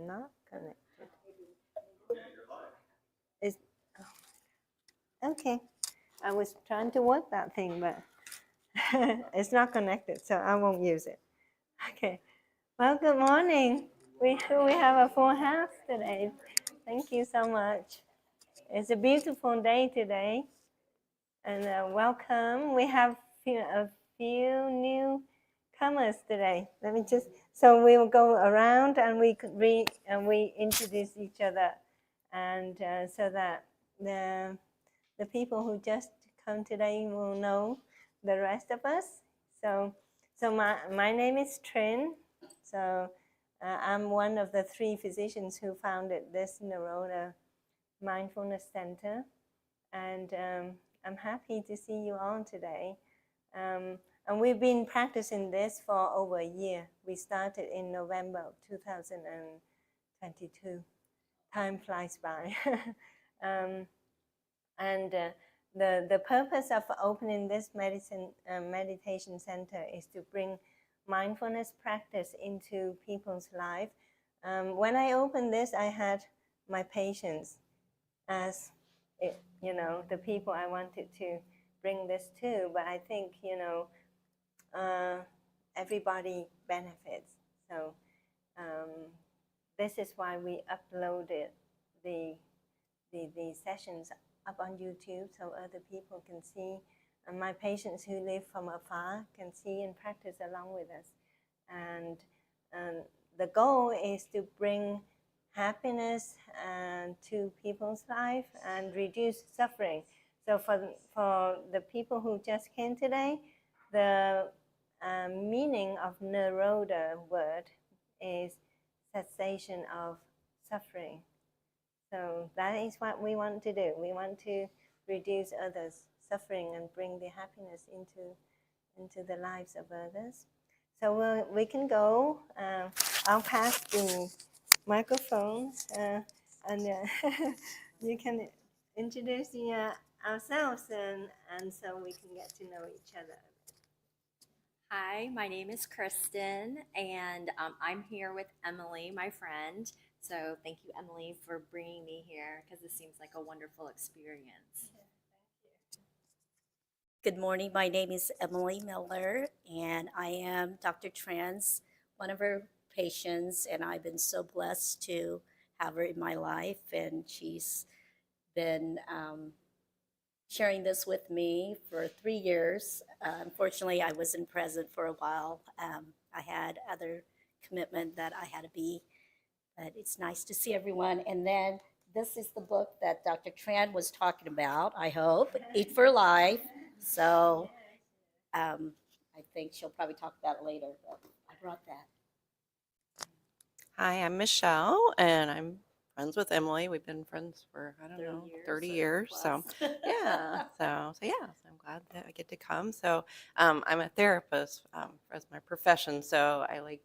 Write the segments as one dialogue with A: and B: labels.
A: not connected. Is okay. I was trying to work that thing, but it's not connected, so I won't use it. Okay. Well, good morning. We have a full house today. Thank you so much. It's a beautiful day today, and welcome. We have a few newcomers today. Let me just. So we will go around and we introduce each other, and so that the people who just come today will know the rest of us. So my name is Trin. So I'm one of the 3 physicians who founded this Nirodha Mindfulness Center, and I'm happy to see you all today. And we've been practicing this for over a year. We started in November of 2022. Time flies by. The purpose of opening this meditation center is to bring mindfulness practice into people's life. When I opened this, I had my patients as the people I wanted to bring this to, but I think everybody benefits. So this is why we uploaded the sessions up on YouTube so other people can see, and my patients who live from afar can see and practice along with us. And the goal is to bring happiness to people's life and reduce suffering. So for the people who just came today, the meaning of Nirodha word is cessation of suffering. So that is what we want to do. We want to reduce others' suffering and bring the happiness into the lives of others. So we can go. I'll pass the microphone, and you can introduce ourselves, and so we can get to know each other.
B: Hi, my name is Kristen, and I'm here with Emily, my friend. So thank you, Emily, for bringing me here, because this seems like a wonderful experience.
C: Good morning. My name is Emily Miller, and I am Dr. Tran's one of her patients, and I've been so blessed to have her in my life, and she's been sharing this with me for 3 years. Unfortunately, I wasn't present for a while. I had other commitment that I had to be, but it's nice to see everyone. And then this is the book that Dr. Tran was talking about, I hope, Eat for Life. So I think she'll probably talk about it later, but I brought that.
D: Hi, I'm Michelle, and I'm friends with Emily. We've been friends for, 30 years. So, yeah. So I'm glad that I get to come. So, I'm a therapist as my profession. So I'm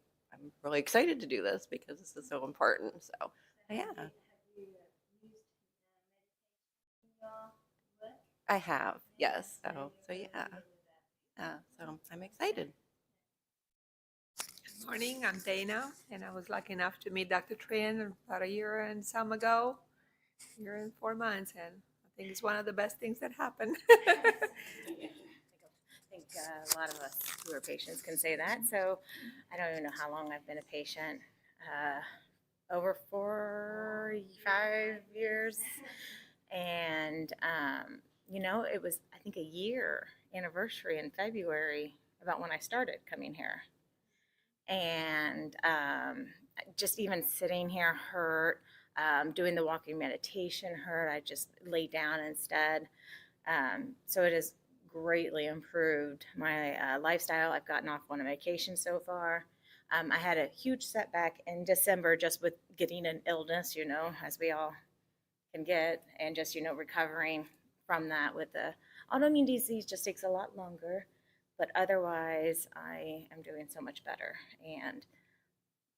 D: really excited to do this because this is so important. So, yeah. I have, yes. So yeah. So I'm excited.
E: Good morning, I'm Dana, and I was lucky enough to meet Dr. Tran about a year and some ago, year and 4 months, and I think it's one of the best things that happened.
F: I think a lot of us who are patients can say that. So I don't even know how long I've been a patient, over 45 years. And, it was, I think, a year anniversary in February about when I started coming here. And just even sitting here hurt, doing the walking meditation hurt. I just laid down instead. So it has greatly improved my lifestyle. I've gotten off one medication so far. I had a huge setback in December just with getting an illness, as we all can get, and just, recovering from that with the autoimmune disease just takes a lot longer. But otherwise, I am doing so much better. And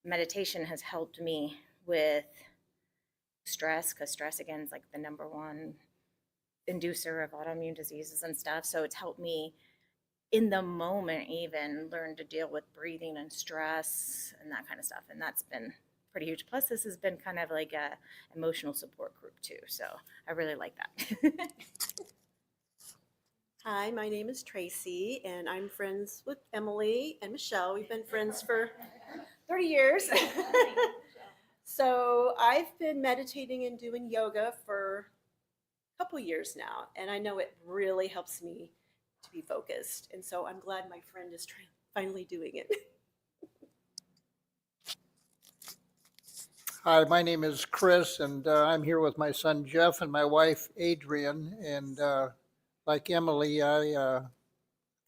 F: meditation has helped me with stress, because stress, again, is like the number one inducer of autoimmune diseases and stuff. So it's helped me in the moment even learn to deal with breathing and stress and that kind of stuff. And that's been pretty huge. Plus, this has been kind of like a emotional support group too. So I really like that.
G: Hi, my name is Tracy, and I'm friends with Emily and Michelle. We've been friends for 30 years. So I've been meditating and doing yoga for a couple years now, and I know it really helps me to be focused. And so I'm glad my friend is finally doing it.
H: Hi, my name is Chris, and I'm here with my son Jeff and my wife Adrian. And like Emily, I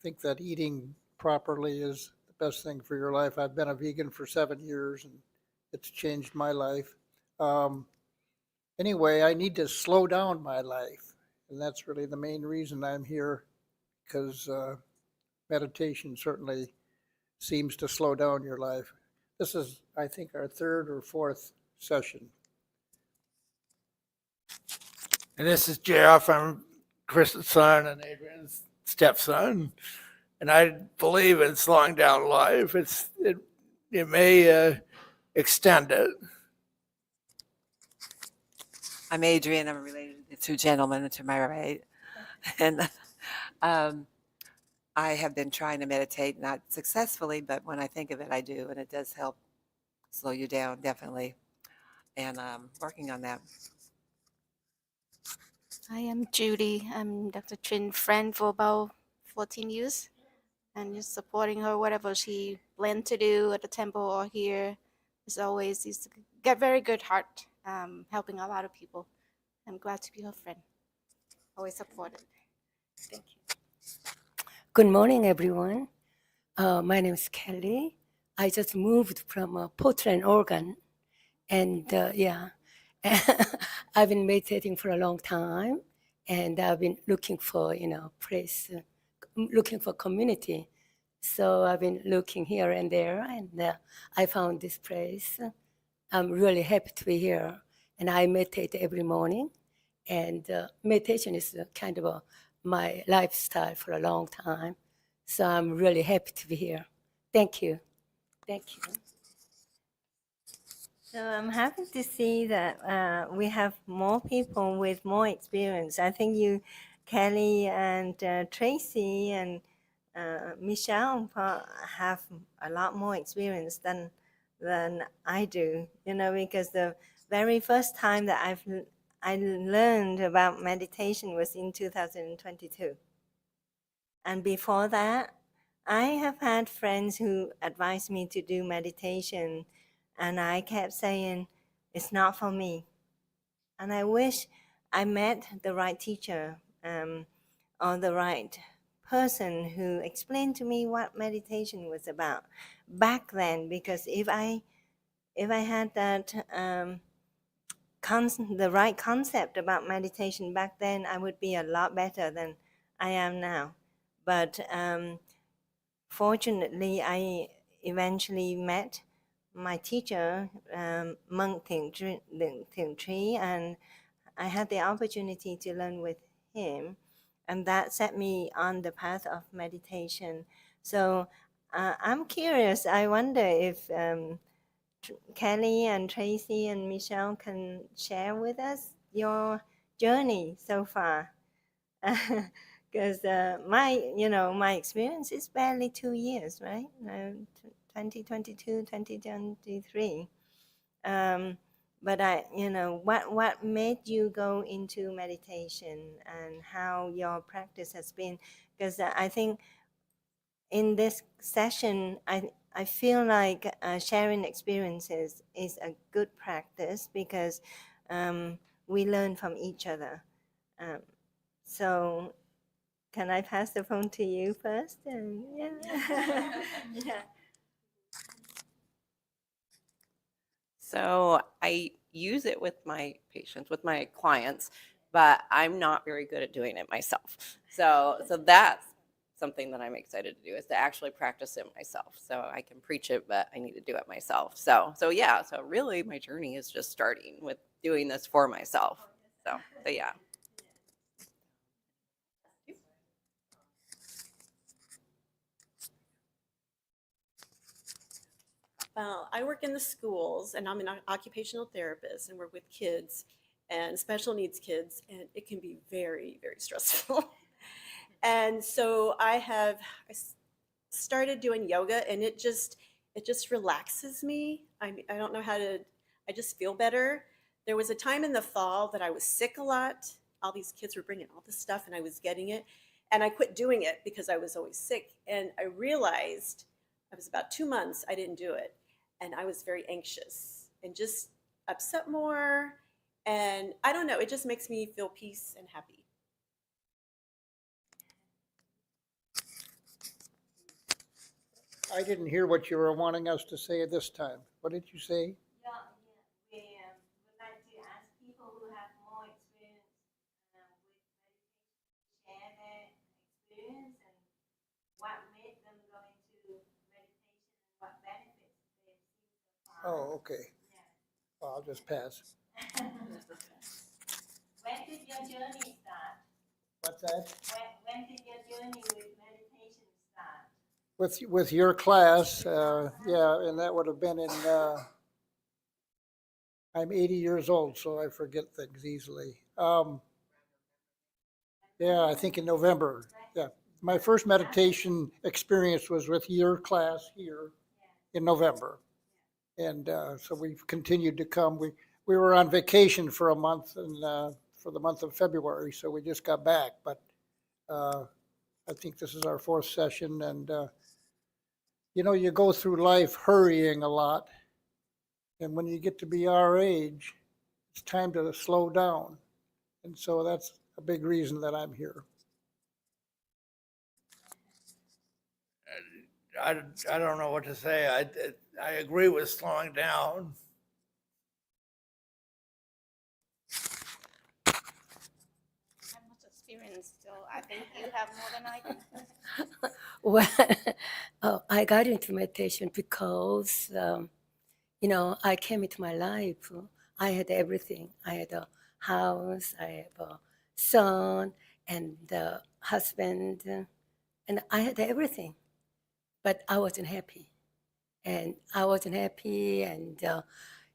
H: think that eating properly is the best thing for your life. I've been a vegan for 7 years, and it's changed my life. Um, anyway, I need to slow down my life, and that's really the main reason I'm here, because meditation certainly seems to slow down your life. This is, I think, our third or fourth session.
I: And this is Jeff. I'm Chris's son and Adrian's stepson. And I believe in slowing down life. It may extend it.
J: I'm Adrian. I'm related to the two gentlemen to my right. And I have been trying to meditate, not successfully, but when I think of it, I do. And it does help slow you down, definitely. And working on that.
K: I am Judy. I'm Dr. Chin's friend for about 14 years and just supporting her, whatever she planned to do at the temple or here. As always, she's got very good heart, helping a lot of people. I'm glad to be her friend. Always supported. Thank you.
L: Good morning, everyone. My name is Kelly. I just moved from Portland, Oregon. And I've been meditating for a long time. And I've been looking for, place, looking for community. So I've been looking here and there, and I found this place. I'm really happy to be here. And I meditate every morning. And meditation is kind of my lifestyle for a long time. So I'm really happy to be here. Thank you. Thank you.
A: So I'm happy to see that we have more people with more experience. I think you, Kelly and Tracy and Michelle have a lot more experience than I do. Because the very first time that I learned about meditation was in 2022, and before that, I have had friends who advised me to do meditation. And I kept saying, it's not for me. And I wish I met the right teacher or the right person who explained to me what meditation was about back then. Because if I had that the right concept about meditation back then, I would be a lot better than I am now. But fortunately, I eventually met my teacher, Monk Thiện Tri, and I had the opportunity to learn with him, and that set me on the path of meditation. So I'm curious. I wonder if Kelly and Tracy and Michelle can share with us your journey so far. Because my experience is barely 2 years, right? 2022, 2023. But what made you go into meditation and how your practice has been? Because I think in this session, I feel like sharing experiences is a good practice because we learn from each other. So can I pass the phone to you first? Yeah. Yeah.
D: So I use it with my patients, with my clients, but I'm not very good at doing it myself. So that's something that I'm excited to do, is to actually practice it myself. So I can preach it, but I need to do it myself. So really my journey is just starting with doing this for myself. So yeah.
G: Well, I work in the schools and I'm an occupational therapist and work with kids and special needs kids, and it can be very, very stressful. And so started doing yoga, and it just relaxes me. I don't know how to, I just feel better. There was a time in the fall that I was sick a lot. All these kids were bringing all this stuff and I was getting it. And I quit doing it because I was always sick. And I realized I was about 2 months, I didn't do it. And I was very anxious and just upset more. And I don't know, it just makes me feel peace and happy.
H: I didn't hear what you were wanting us to say at this time. What did you say?
A: Yeah, we would like to ask people who have more experience with meditation, share their experience and what made them go into meditation and what benefits they've seen so far.
H: Oh, okay.
A: Yeah.
H: Well, I'll just pass.
A: When did your journey start?
H: What's that?
A: When did your journey with meditation start?
H: With your class, yeah, and that would have been in, I'm 80 years old, so I forget things easily. Yeah, I think in November. Yeah, my first meditation experience was with your class here in November, and so we've continued to come. We were on vacation for a month, and for the month of February, so we just got back. But I think this is our fourth session, and you know, you go through life hurrying a lot, and when you get to be our age, it's time to slow down, and so that's a big reason that I'm here.
I: I don't know what to say. I agree with slowing down.
K: I have much experience, so I think you have more than I do.
L: Well, I got into meditation because, you know, I came into my life. I had everything. I had a house, I have a son and a husband, and I had everything. But I wasn't happy. And I wasn't happy, and,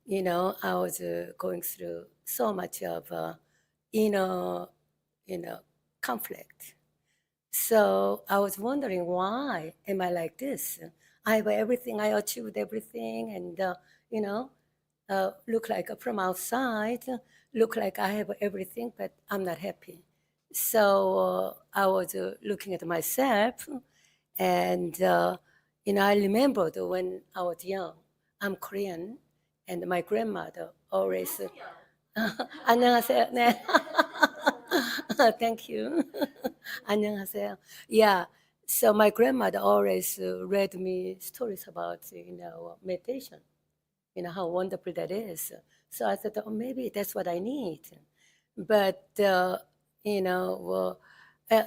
L: you know, I was going through so much of inner, conflict. So I was wondering, why am I like this? I have everything, I achieved everything, and you know, look like from outside, look like I have everything, but I'm not happy. So I was looking at myself, and you know, I remembered when I was young. I'm Korean, and my grandmother always. 안녕하세요. 네. Thank you. 안녕하세요. Yeah. So my grandmother always read me stories about, you know, meditation. You know how wonderful that is. So I thought, oh, maybe that's what I need. But you know,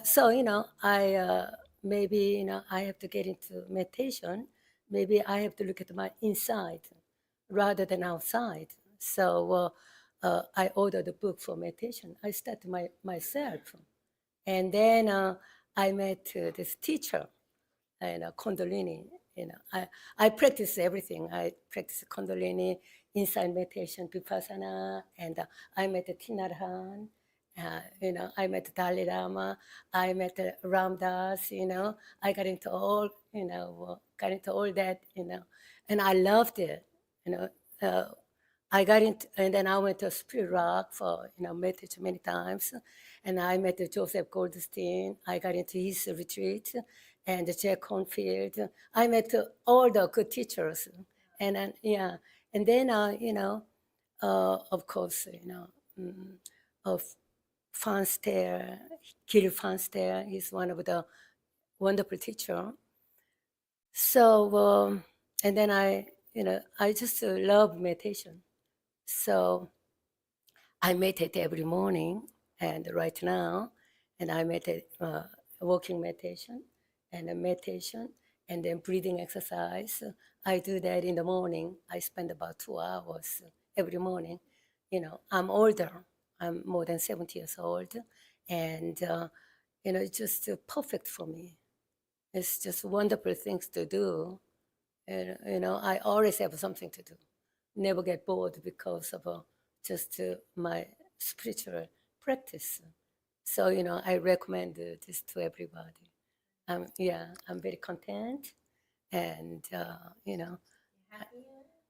L: so you know, I maybe you know I have to get into meditation. Maybe I have to look at my inside rather than outside. So I ordered a book for meditation. I started myself, and then I met this teacher, you know, Kundalini. You know, I practice everything. I practice Kundalini, inside meditation, Vipassana, and I met Tinarhan. You know, I met Dalai Lama. I met Ram Dass. You know, I got into all, you know, got into all that. You know, and I loved it. You know, I got into, and then I went to Spirit Rock for, you know, meditation many times. And I met Joseph Goldstein. I got into his retreat, and Jack Cornfield. I met all the good teachers. And then, yeah. And then, you know, of course, you know, of Fanster, Gil Fanster is one of the wonderful teacher. So, and then you know, I just love meditation. So I meditate every morning, and right now, and I meditate walking meditation and a meditation and then breathing exercise. I do that in the morning. I spend about 2 hours every morning. You know, I'm older. I'm more than 70 years old, and you know, it's just perfect for me. It's just wonderful things to do, And, I always have something to do. Never get bored because of just my spiritual practice. So, I recommend this to everybody. I'm very content, and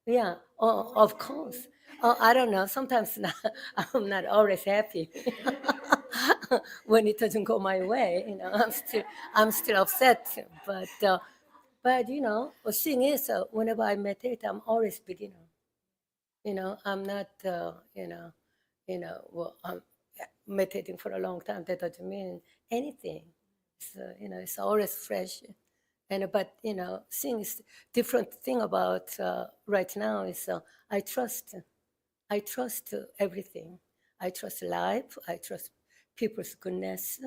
L: yeah. Oh, of course. Oh, I don't know. Sometimes I'm not always happy when it doesn't go my way. I'm still upset. But the thing is, whenever I meditate, I'm always beginner. I'm not. Well, I'm meditating for a long time. That doesn't mean anything. So it's always fresh. But things different thing about right now is I trust. I trust everything. I trust life. I trust people's goodness,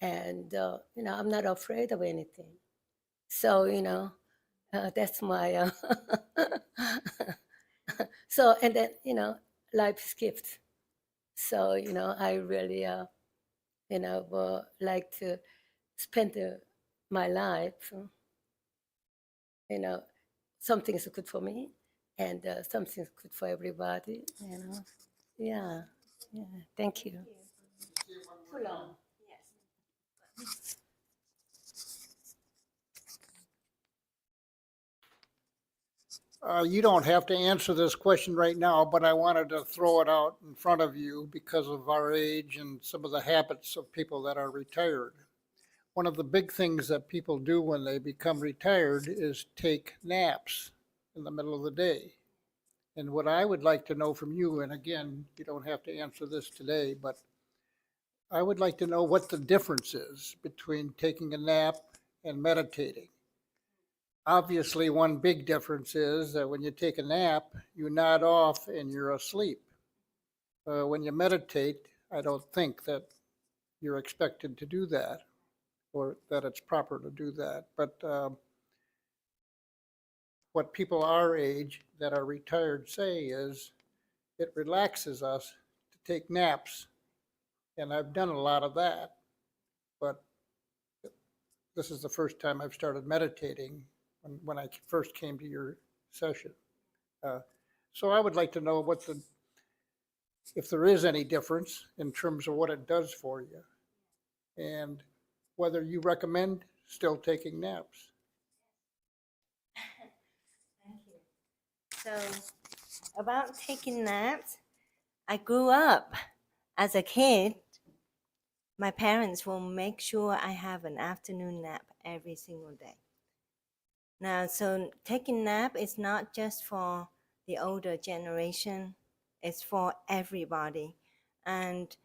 L: and I'm not afraid of anything. So that's my. So and then life's gift. So I really like to spend my life. Something is good for me, and something is good for everybody. Yeah, yeah. Thank you. Too long.
H: You don't have to answer this question right now, but I wanted to throw it out in front of you because of our age and some of the habits of people that are retired. One of the big things that people do when they become retired is take naps in the middle of the day. And what I would like to know from you, and again, you don't have to answer this today, but I would like to know what the difference is between taking a nap and meditating. Obviously, one big difference is that when you take a nap, you nod off and you're asleep. When you meditate, I don't think that you're expected to do that or that it's proper to do that. But what people our age that are retired say is it relaxes us to take naps. And I've done a lot of that, but this is the first time I've started meditating when I first came to your session. So I would like to know if there is any difference in terms of what it does for you and whether you recommend still taking naps.
A: Thank you. So, about taking naps, I grew up as a kid. My parents will make sure I have an afternoon nap every single day. Now, so taking nap is not just for the older generation, it's for everybody. And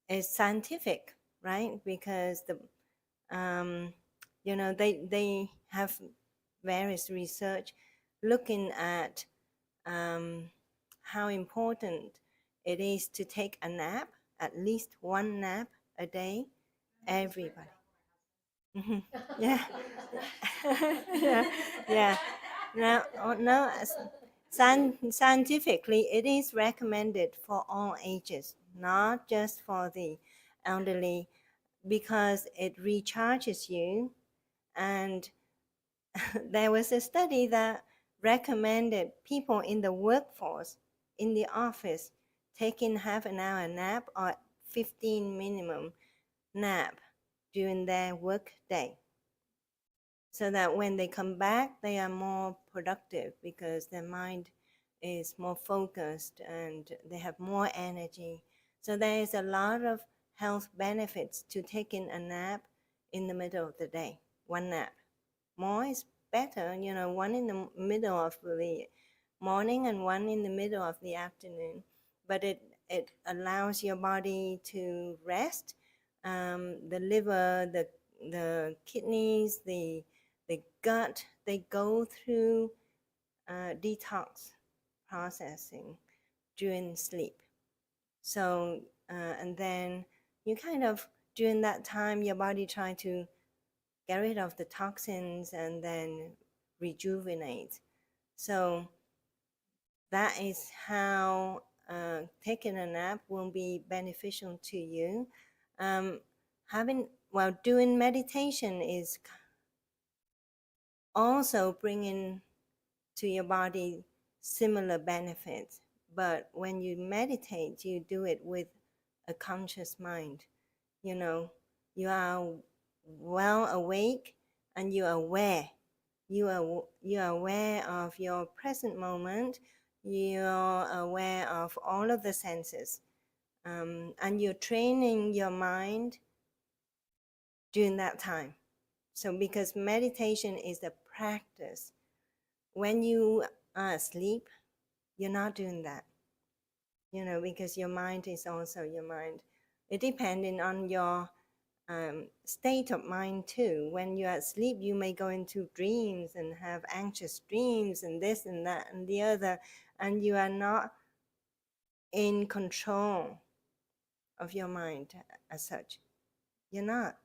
A: it's scientific, right? Because they have various research looking at how important it is to take a nap, at least one nap a day, everybody. Mhm. Yeah. Yeah. Now, no, scientifically, it is recommended for all ages, not just for the elderly, because it recharges you. And there was a study that recommended people in the workforce, in the office, taking half an hour nap or 15 minimum nap during their work day, so that when they come back, they are more productive because their mind is more focused and they have more energy. So there is a lot of health benefits to taking a nap in the middle of the day, one nap. More is better, one in the middle of the morning and one in the middle of the afternoon. But it allows your body to rest. The liver, the kidneys, the gut, they go through detox processing during sleep. So, and then you kind of, during that time, your body try to get rid of the toxins and then rejuvenate. So that is how taking a nap will be beneficial to you. Doing meditation is also bringing to your body similar benefits. But when you meditate, you do it with a conscious mind. You know, you are well awake and you are aware. You are aware of your present moment. You are aware of all of the senses. And you're training your mind during that time. So because meditation is a practice, when you are asleep, you're not doing that, you know, because your mind is also your mind. It depending on your state of mind too. When you're asleep, you may go into dreams and have anxious dreams and this and that and the other, and you are not in control of your mind as such. You're not.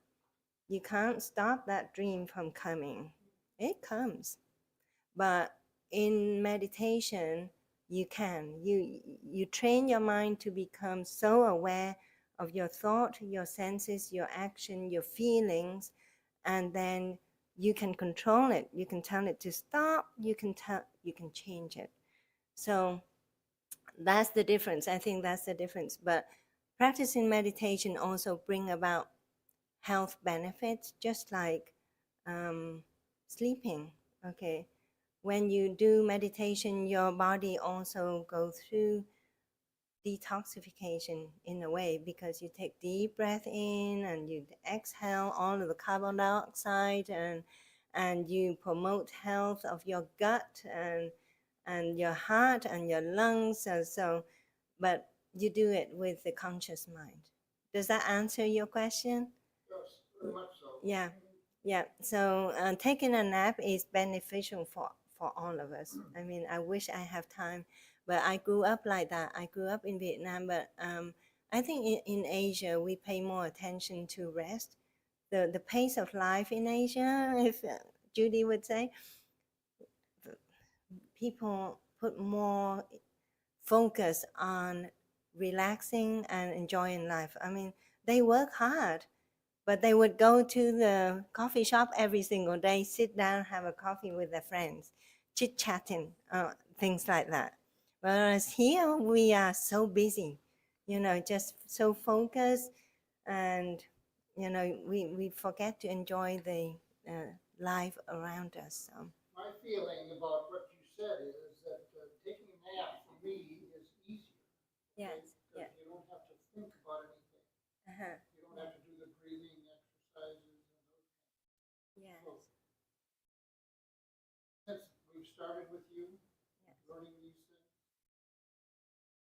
A: You can't stop that dream from coming. It comes. But in meditation, you can. You train your mind to become so aware of your thought, your senses, your action, your feelings, and then you can control it. You can tell it to stop. You can change it. So that's the difference. I think that's the difference. But practicing meditation also bring about health benefits, just like sleeping. Okay, when you do meditation, your body also goes through detoxification in a way, because you take deep breath in and you exhale all of the carbon dioxide, and you promote health of your gut and your heart and your lungs. But you do it with the conscious mind. Does that answer your question?
H: Yes, very much so.
A: Yeah, yeah. So taking a nap is beneficial for all of us. I mean, I wish I have time, but I grew up like that. I grew up in Vietnam, but I think in Asia we pay more attention to rest. The pace of life in Asia, if Judy would say, people put more focus on relaxing and enjoying life. I mean, they work hard, but they would go to the coffee shop every single day, sit down, have a coffee with their friends, chit-chatting, things like that. Whereas here, we are so busy, you know, just so focused, and, you know, we forget to enjoy the life around us. So.
H: My feeling about what you said is that taking a nap for me is easier.
A: Yes, yeah.
H: Because you don't have to think about anything.
A: Uh-huh.
H: You don't have to do the breathing exercises and those things.
A: Yes.
H: So, since we've started with you,
A: Yes.
H: learning these things,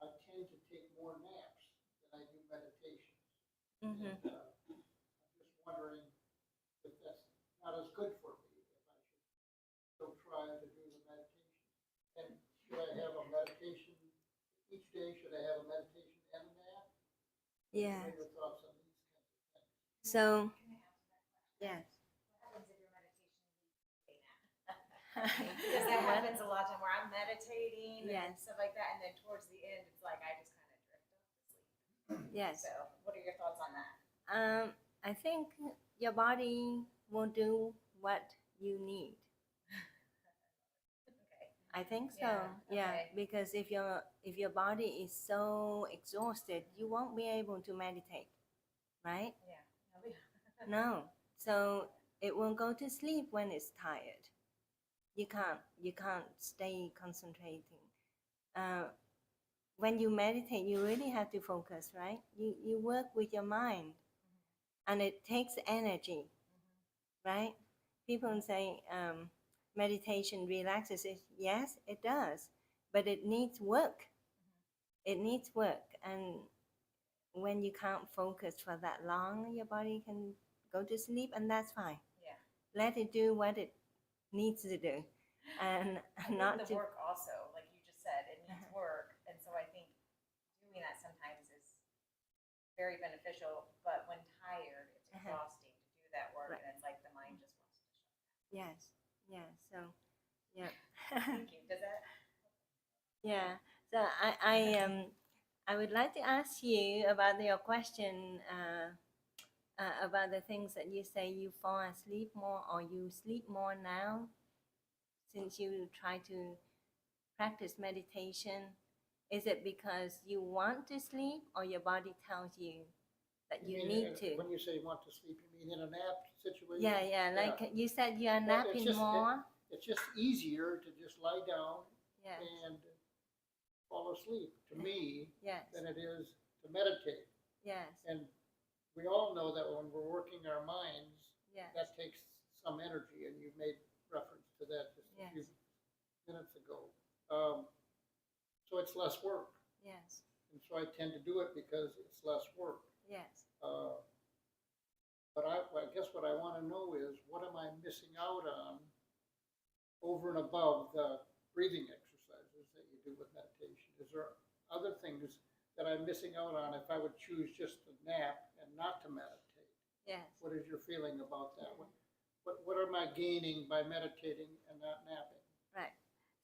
H: I tend to take more naps than I do meditations.
A: Mm-hmm.
H: And, I'm just wondering if that's not as good for me, if I should still try to do the meditation. And should I have a meditation each day? Should I have a meditation and a nap?
A: Yeah.
H: What are your thoughts on these kinds of things?
A: So, yes.
F: Because that happens a lot of time where I'm meditating and
A: Yes.
F: stuff like that, and then towards the end, it's like I just kind of drift off to sleep.
A: Yes.
F: So, what are your thoughts on that?
A: I think your body will do what you need.
F: Okay.
A: I think so.
F: Yeah,
A: Yeah,
F: okay.
A: because if your body is so exhausted, you won't be able to meditate, right?
F: Yeah.
A: No. So it will go to sleep when it's tired. You can't stay concentrating. When you meditate, you really have to focus, right? You work with your mind, and it takes energy, right? People say meditation relaxes it. Yes, it does, but it needs work. It needs work, and when you can't focus for that long, your body can go to sleep, and that's fine.
F: Yeah.
A: Let it do what it needs to do, and
F: I think
A: not
F: the
A: to.
F: work also, like you just said, it needs work, and so I think doing that sometimes is very beneficial. But when tired, it's exhausting to do that work,
A: Right.
F: and it's like the mind just wants to shut down.
A: Yes. Yeah. So. Yeah.
F: Thank you. Does that?
A: Yeah. So I would like to ask you about your question about the things that you say you fall asleep more or you sleep more now. since you try to practice meditation? Is it because you want to sleep or your body tells you that you need to?
H: When you say want to sleep, you mean in a nap situation?
A: Yeah, like you said, you are
H: Well,
A: napping more.
H: It's just easier to just lie down
A: Yes,
H: and fall asleep, to me,
A: yes,
H: than it is to meditate.
A: yes,
H: And we all know that when we're working our minds,
A: yes,
H: that takes some energy, and you made reference to that just a few
A: yes,
H: minutes ago. So it's less work,
A: yes,
H: and so I tend to do it because it's less work.
A: yes.
H: But I guess what I want to know is, what am I missing out on over and above the breathing exercises that you do with meditation? Is there other things that I'm missing out on if I would choose just to nap and not to meditate?
A: Yes.
H: What is your feeling about that? What am I gaining by meditating and not napping?
A: Right.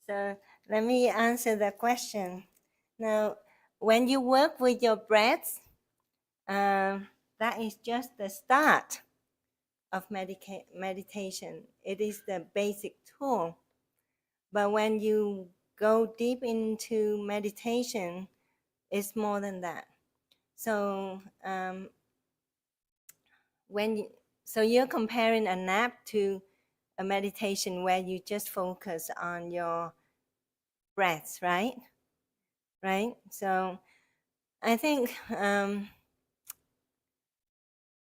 A: So let me answer the question. Now, when you work with your breath, that is just the start of meditation. It is the basic tool. But when you go deep into meditation, it's more than that. So so you're comparing a nap to a meditation where you just focus on your breaths, right? Right. So I think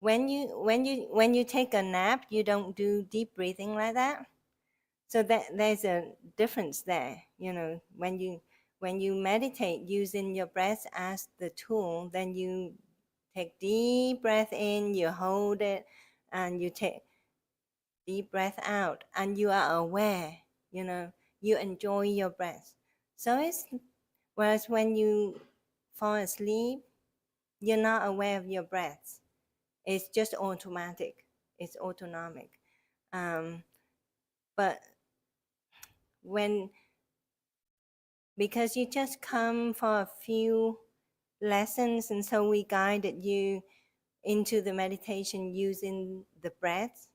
A: when you take a nap, you don't do deep breathing like that. So there's a difference there. You know, when you meditate using your breath as the tool, then you take deep breath in, you hold it, and you take deep breath out, and you are aware. You know, you enjoy your breath. So whereas when you fall asleep, you're not aware of your breath. It's just automatic. It's autonomic. But because you just come for a few lessons, and so we guided you into the meditation using the breath.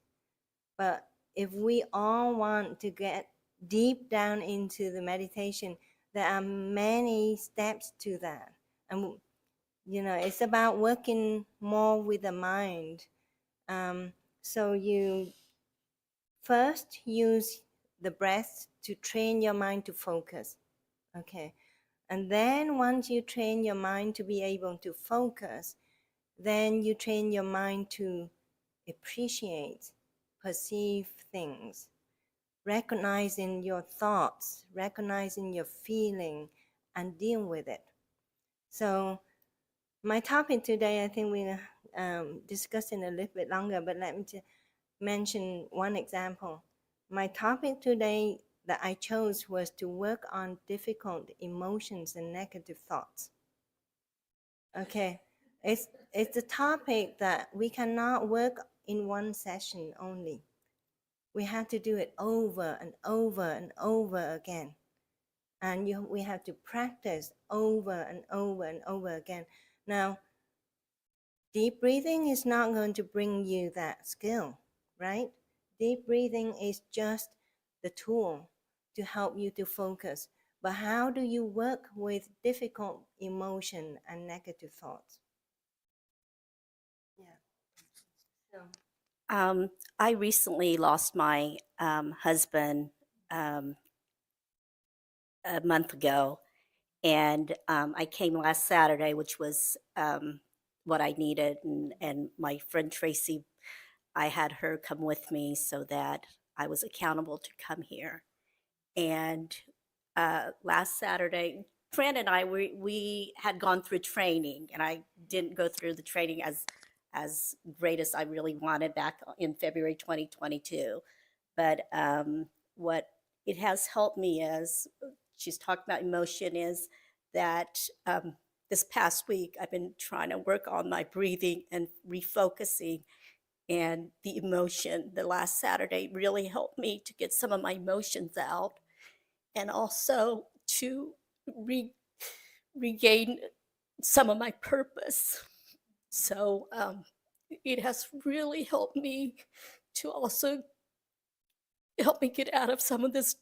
A: But if we all want to get deep down into the meditation, there are many steps to that. And, you know, it's about working more with the mind. So you first use the breath to train your mind to focus. Okay. And then once you train your mind to be able to focus, then you train your mind to appreciate, perceive things, recognizing your thoughts, recognizing your feeling, and deal with it. So my topic today, I think we're discussing a little bit longer, but let me just mention one example. My topic today that I chose was to work on difficult emotions and negative thoughts. Okay, it's a topic that we cannot work in one session only. We have to do it over and over and over again. And we have to practice over and over and over again. Now, deep breathing is not going to bring you that skill, right? Deep breathing is just the tool to help you to focus. But how do you work with difficult emotion and negative thoughts? Yeah. So.
C: I recently lost my husband a month ago, and I came last Saturday, which was what I needed, and my friend Tracy, I had her come with me so that I was accountable to come here. And last Saturday, Fran and I, we had gone through training, and I didn't go through the training as great as I really wanted back in February 2022. But what it has helped me is, she's talked about emotion, is that this past week I've been trying to work on my breathing and refocusing, and the emotion the last Saturday really helped me to get some of my emotions out, and also to regain some of my purpose. So it has really helped me to also help me get out of some of this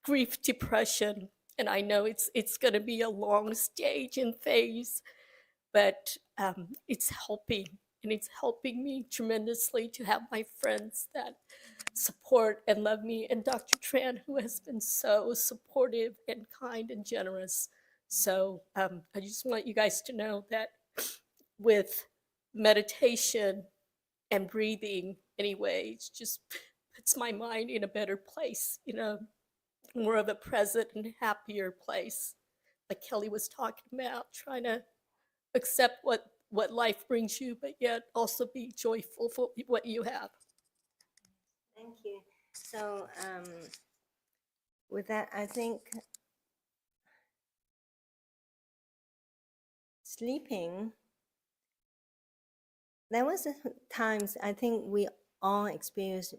M: grief depression, and I know it's going to be a long stage and phase, but it's helping, and it's helping me tremendously to have my friends that support and love me, and Dr. Tran, who has been so supportive and kind and generous. So I just want you guys to know that with meditation and breathing anyway, it just puts my mind in a better place, more of a present and happier place. Like Kelly was talking about, trying to accept what life brings you, but yet also be joyful for what you have.
A: Thank you. So with that, I think sleeping, there was times I think we all experience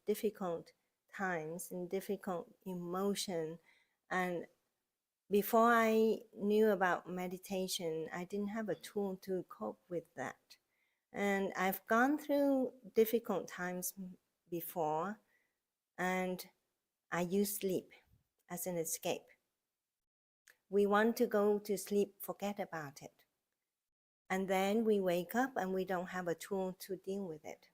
A: difficult times and difficult emotion. And before I knew about meditation, I didn't have a tool to cope with that. And I've gone through difficult times before, and I use sleep as an escape. We want to go to sleep, forget about it. And then we wake up and we don't have a tool to deal with it.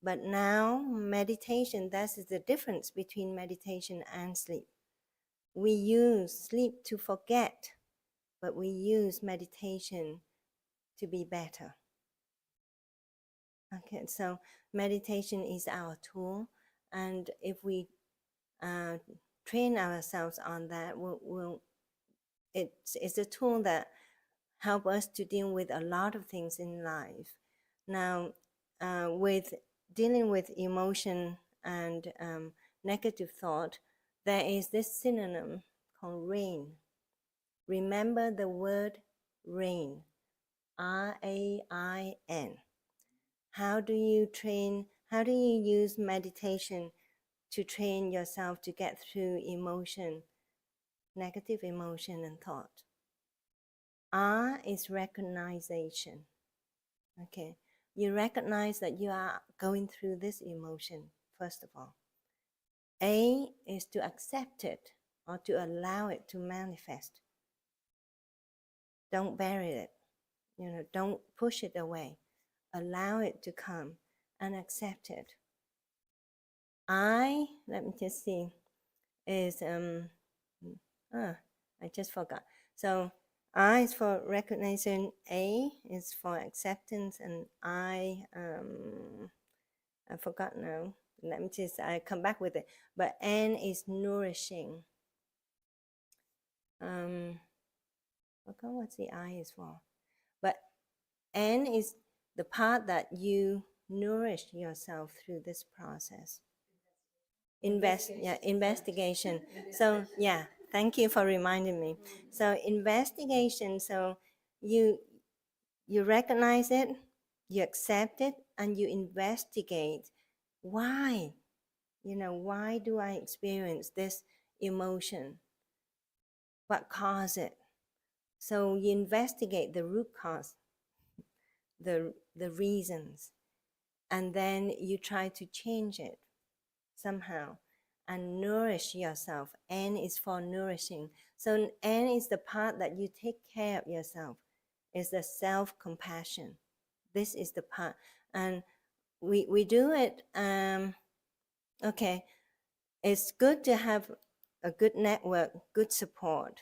A: But now meditation, that's the difference between meditation and sleep. We use sleep to forget, but we use meditation to be better. Okay, so meditation is our tool, and if we train ourselves on that, it's a tool that helps us to deal with a lot of things in life. Now, with dealing with emotion and negative thought, there is this synonym called rain. Remember the word rain, R-A-I-N. How do you use meditation to train yourself to get through emotion, negative emotion and thought? R is recognition. Okay, you recognize that you are going through this emotion, first of all. A is to accept it or to allow it to manifest. Don't bury it, don't push it away. Allow it to come and accept it. I, let me just see, is, I just forgot. So I is for recognition, A is for acceptance, and I forgot now. Let me just, I come back with it. But N is nourishing. Forgot what the I is for. But N is the part that you nourish yourself through this process. Investigation. So yeah, thank you for reminding me. So investigation, so you recognize it, you accept it, and you investigate why. Why do I experience this emotion? What caused it? So you investigate the root cause, the reasons, and then you try to change it somehow and nourish yourself. N is for nourishing. So N is the part that you take care of yourself. It's the self-compassion. This is the part. And we do it, okay, it's good to have a good network, good support.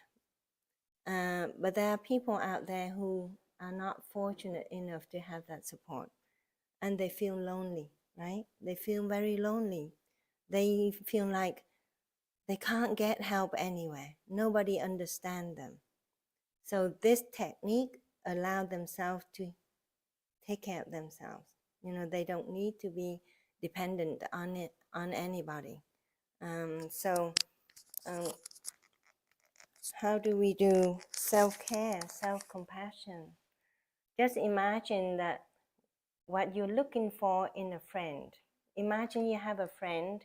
A: But there are people out there who are not fortunate enough to have that support. And they feel lonely, right? They feel very lonely. They feel like they can't get help anywhere. Nobody understands them. So this technique allows themselves to take care of themselves. They don't need to be dependent on anybody. How do we do self-care, self-compassion? Just imagine that what you're looking for in a friend. Imagine you have a friend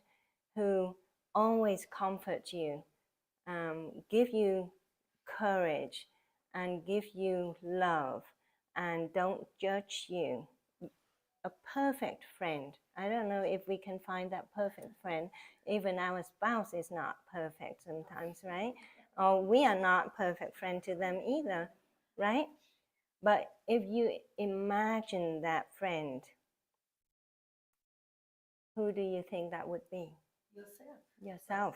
A: who always comforts you, give you courage, and give you love, and don't judge you. a perfect friend. I don't know if we can find that perfect friend. Even our spouse is not perfect sometimes, right? Or we are not perfect friend to them either, right? But if you imagine that friend, who do you think that would be?
C: Yourself.
A: Yourself.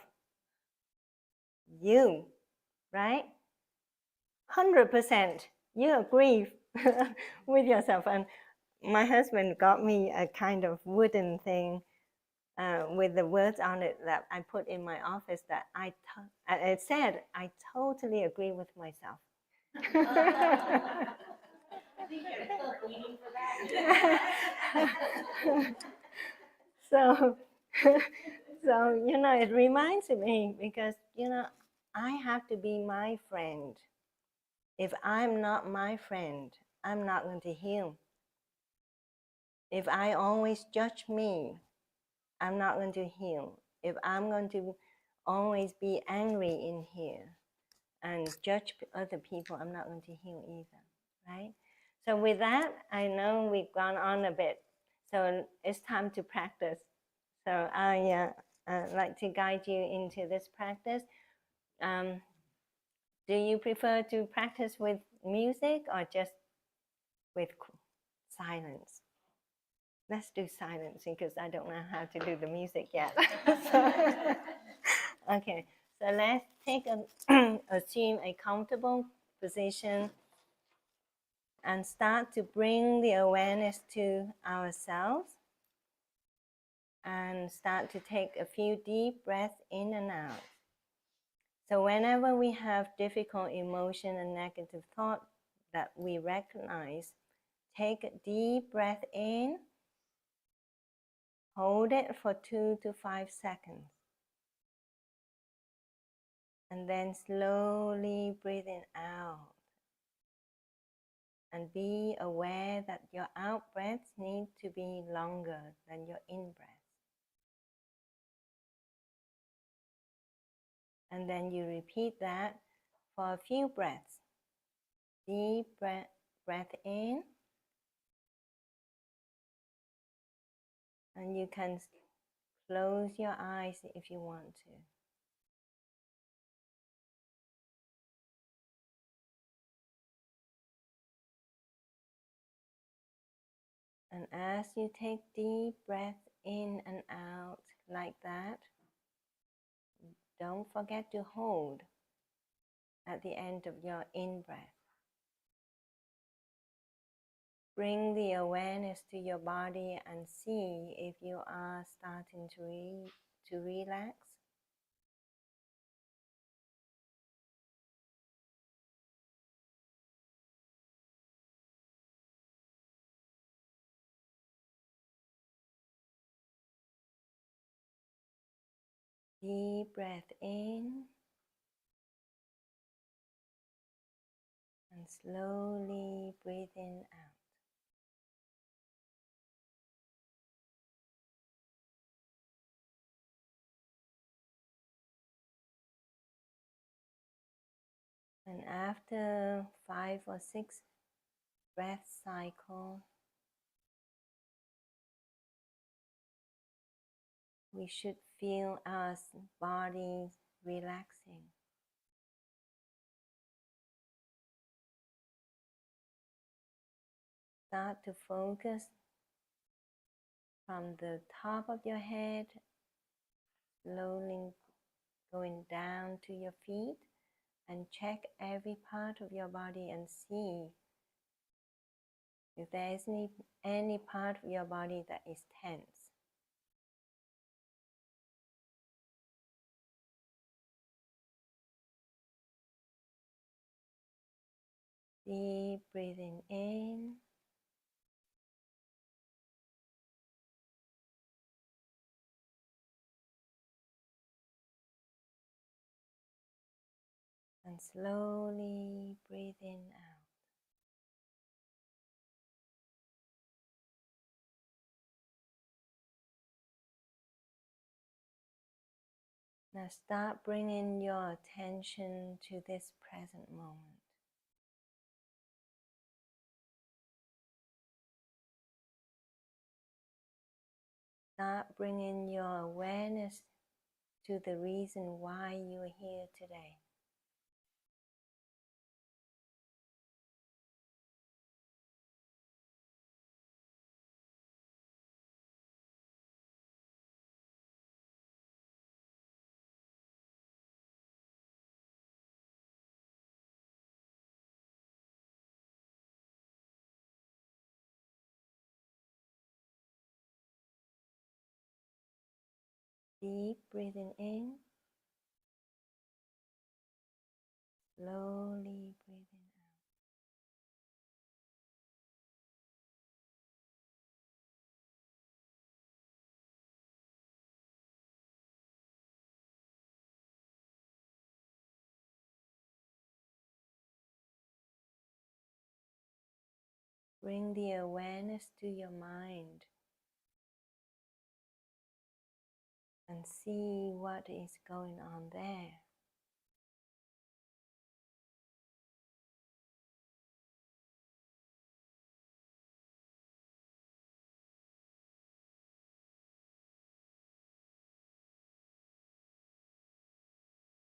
A: You, right? 100%. You agree with yourself. And my husband got me a kind of wooden thing with the words on it that I put in my office that it said, I totally agree with myself. so, so, it reminds me because, I have to be my friend. If I'm not my friend, I'm not going to heal. If I always judge me, I'm not going to heal. If I'm going to always be angry in here and judge other people, I'm not going to heal either, right? So with that, I know we've gone on a bit. So it's time to practice. So I like to guide you into this practice. Do you prefer to practice with music or just with silence? Let's do silence because I don't know how to do the music yet. Okay, so let's take assume a comfortable position and start to bring the awareness to ourselves and start to take a few deep breaths in and out. So whenever we have difficult emotion and negative thought that we recognize, take a deep breath in, hold it for 2 to 5 seconds, and then slowly breathing out. And be aware that your out breaths need to be longer than your in breath. And then you repeat that for a few breaths. Deep breath in. And you can close your eyes if you want to. And as you take deep breath in and out like that, don't forget to hold at the end of your in-breath. Bring the awareness to your body and see if you are starting to relax. Deep breath in and slowly breathing out. And after 5 or 6 breath cycles, we should feel our body relaxing. Start to focus from the top of your head, slowly going down to your feet, and check every part of your body and see if there is any part of your body that is tense. Deep breathing in and slowly breathing out. Now start bringing your attention to this present moment. start bringing your awareness to the reason why you're here today. Deep breathing in, slowly breathing out. Bring the awareness to your mind and see what is going on there.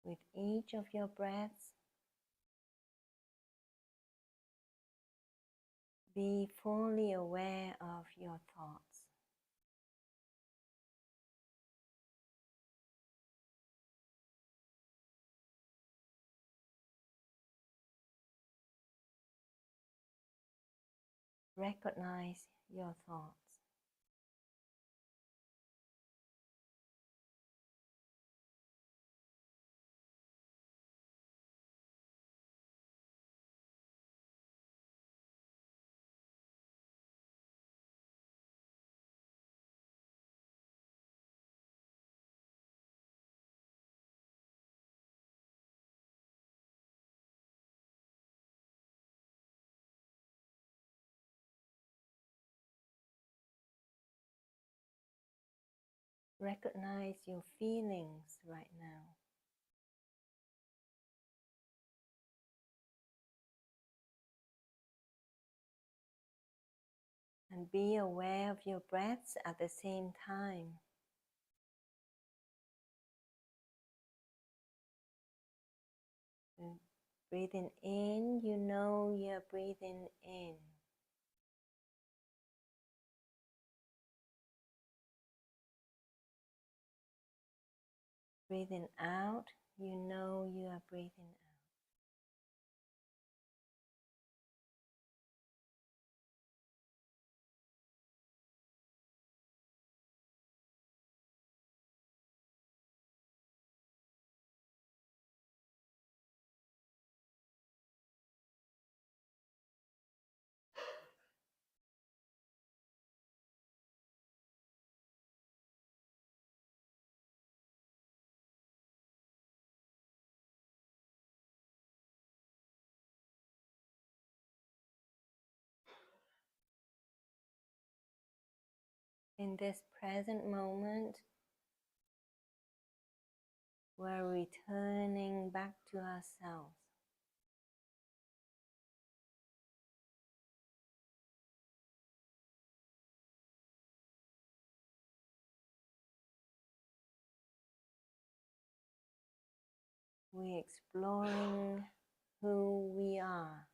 A: With each of your breaths, be fully aware of your thoughts. Recognize your thoughts. Recognize your feelings right now. And be aware of your breaths at the same time. And breathing in, you know you're breathing in. Breathing out, you know you are breathing out. In this present moment, we're returning back to ourselves. We're exploring who we are.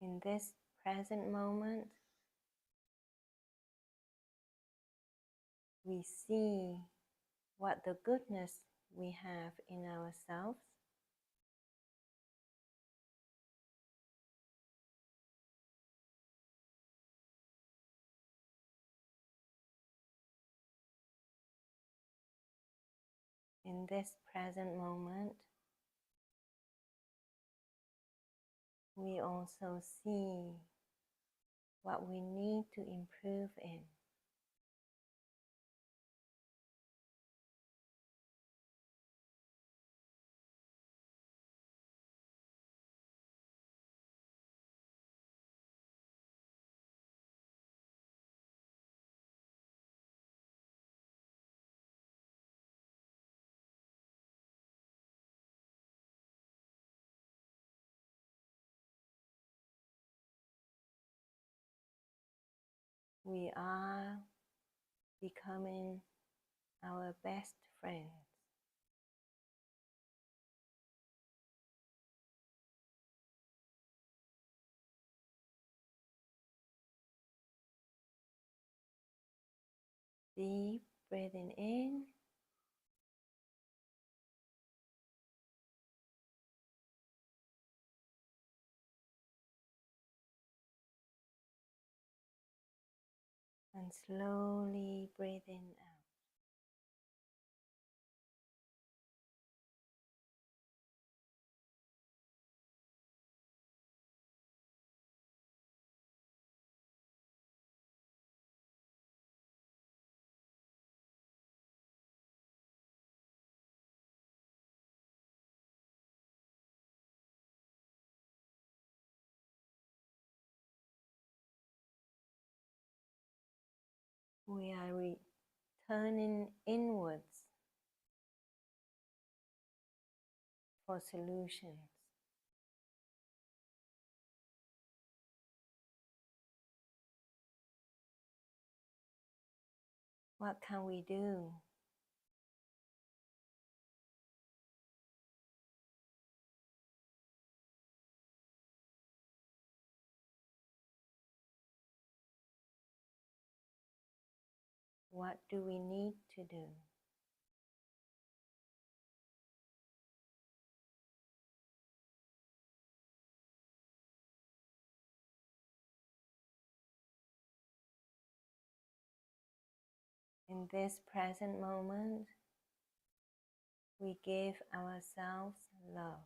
A: In this present moment, we see what the goodness we have in ourselves. In this present moment, we also see what we need to improve in. We are becoming our best friends. Deep breathing in. And slowly breathing out. We are returning inwards for solutions. What can we do? What do we need to do? In this present moment, we give ourselves love.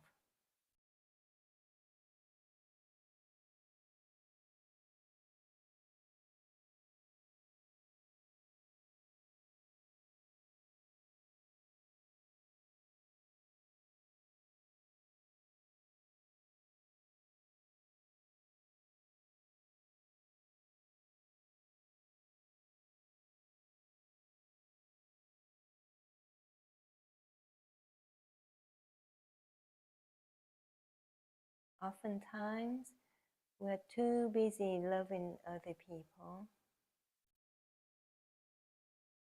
A: Oftentimes, we're too busy loving other people,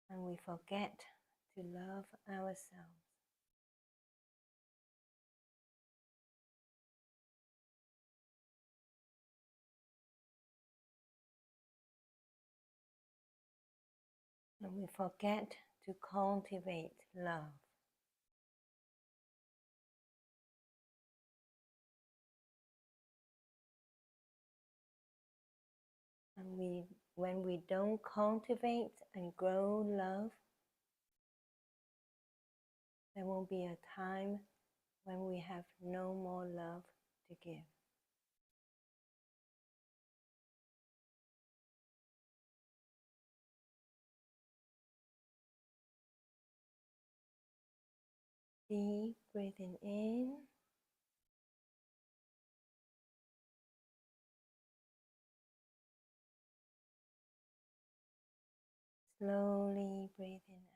A: and we forget to love ourselves. And we forget to cultivate love. And when we don't cultivate and grow love, there will be a time when we have no more love to give. Deep breathing in. Slowly breathing out.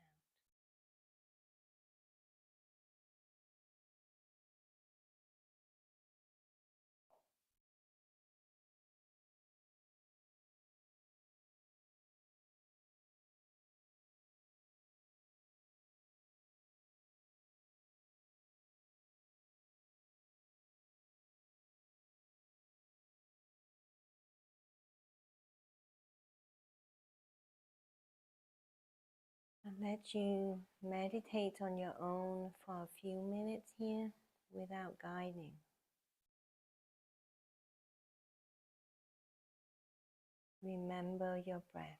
A: And let you meditate on your own for a few minutes here without guiding. Remember your breath.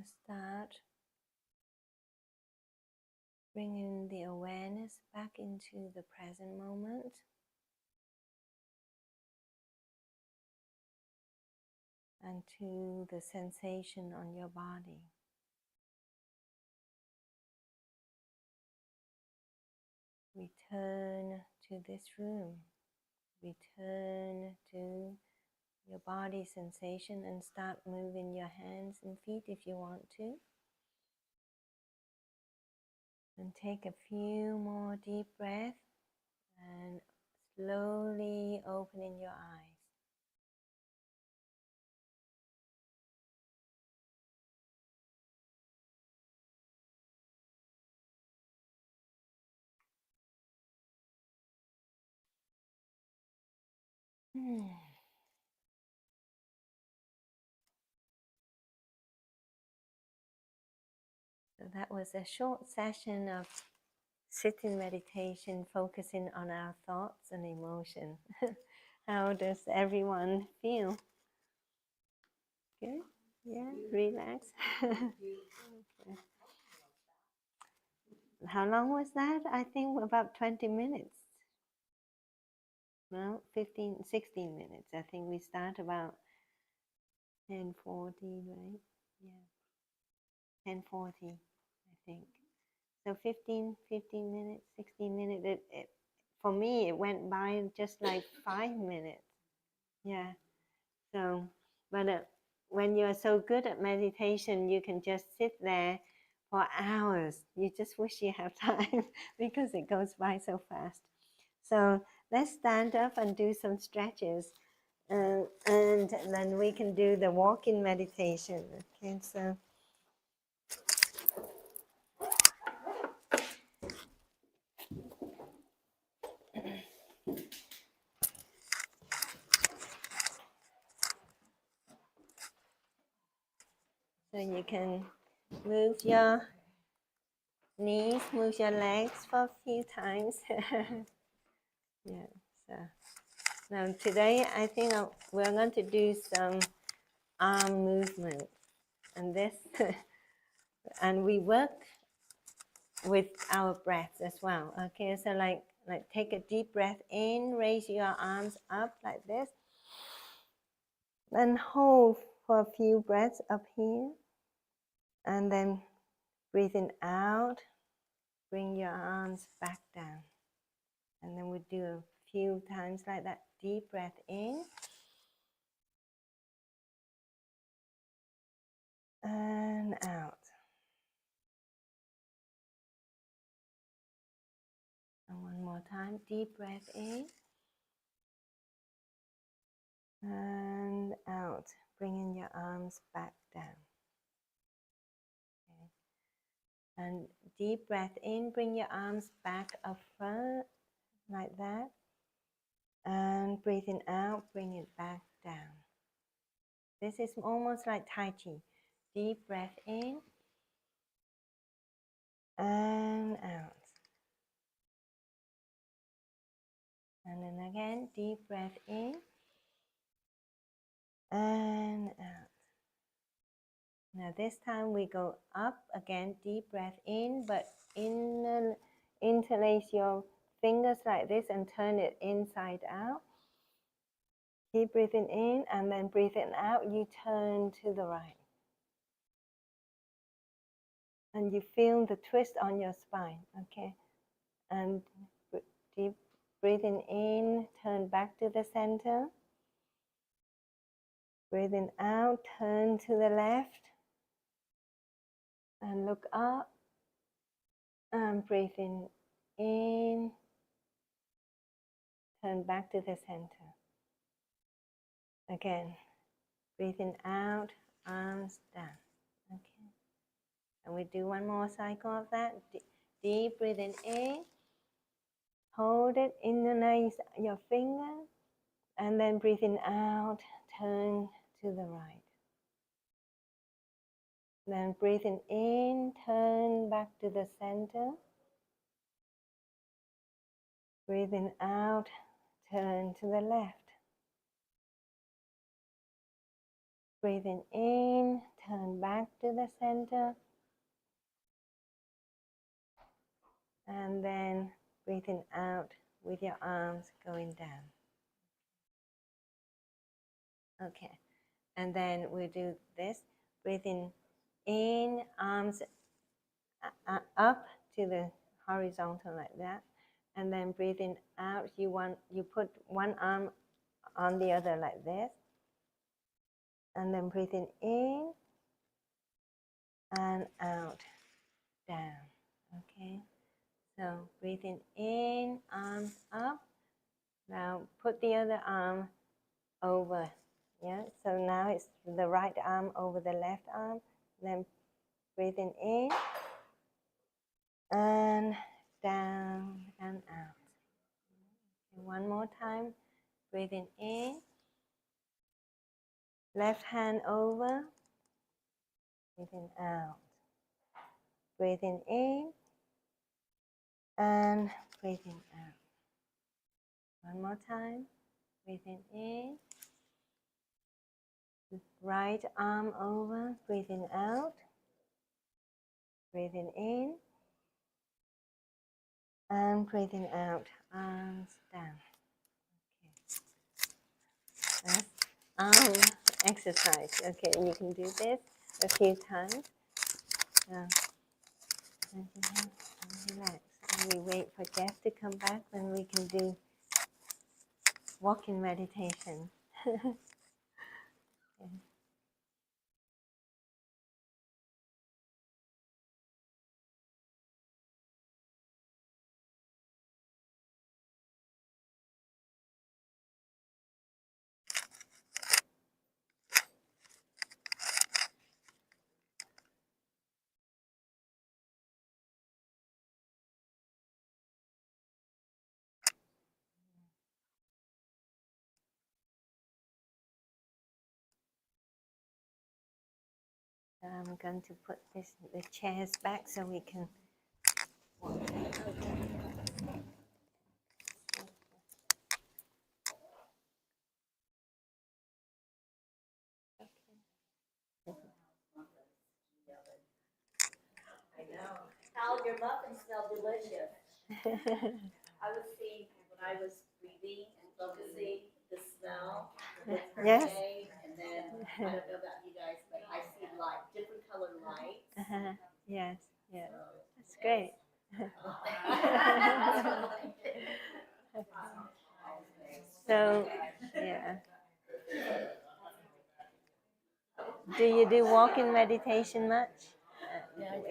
A: Start bringing the awareness back into the present moment. And to the sensation on your body. Return to this room. Return to your body sensation and start moving your hands and feet if you want to. And take a few more deep breaths and slowly opening your eyes. So that was a short session of sitting meditation, focusing on our thoughts and emotion. How does everyone feel? Good? Yeah, relax. Okay. How long was that? I think about 20 minutes. No, 15, 16 minutes. I think we start about 10:40, right? Yeah, 10:40, I think. So 15 minutes, 16 minutes. For me, it went by just like 5 minutes. Yeah. So, but when you're so good at meditation, you can just sit there for hours. You just wish you have time because it goes by so fast. So let's stand up and do some stretches. And then we can do the walking meditation. Okay, so you can move your knees, move your legs for a few times. Yeah. So now today I think we're going to do some arm movement, and this, and we work with our breath as well. Okay, so like take a deep breath in, raise your arms up like this, then hold for a few breaths up here, and then breathing out, bring your arms back down, and then we do a few times like that. Deep breath in and out. And one more time, deep breath in and out, bringing your arms back down. Okay. And deep breath in, bring your arms back up front, like that. And breathing out, bring it back down. This is almost like Tai Chi. Deep breath in and out. And then again, deep breath in and out. Now this time we go up again, deep breath in, but interlace your fingers like this and turn it inside out. Keep breathing in and then breathing out, you turn to the right. And you feel the twist on your spine, okay? And deep breathing in, turn back to the center. Breathing out, turn to the left. And look up. And breathing in, turn back to the center. Again, breathing out, arms down. Okay. And we do one more cycle of that. Deep breathing in. Hold it, interlace your fingers, and then breathing out, turn to the right. Then breathing in, turn back to the center. Breathing out, turn to the left. Breathing in, turn back to the center. And then breathing out with your arms going down. Okay. And then we do this. Breathing in, arms up to the horizontal like that. And then breathing out, you put one arm on the other like this. And then breathing in and out, down. Okay. So breathing in, arms up. Now put the other arm over. Yeah. So now it's the right arm over the left arm. Then breathing in and down and out. Okay, one more time. Breathing in. Left hand over. Breathing out. Breathing in and breathing out. One more time. Breathing in. Right arm over. Breathing out. Breathing in. And breathing out. Arms down. Okay. That's exercise. Okay, you can do this a few times. And relax. And we wait for Jeff to come back, then we can do walking meditation. Okay. I'm going to put the chairs back so we can walk.
C: Al, your muffins smell delicious. I was seeing when I was breathing and focusing the smell.
A: Yes.
C: And then I don't know about you guys, but I see light, different color lights.
A: Yes, yeah. That's great. So, yeah. Do you do walking meditation much?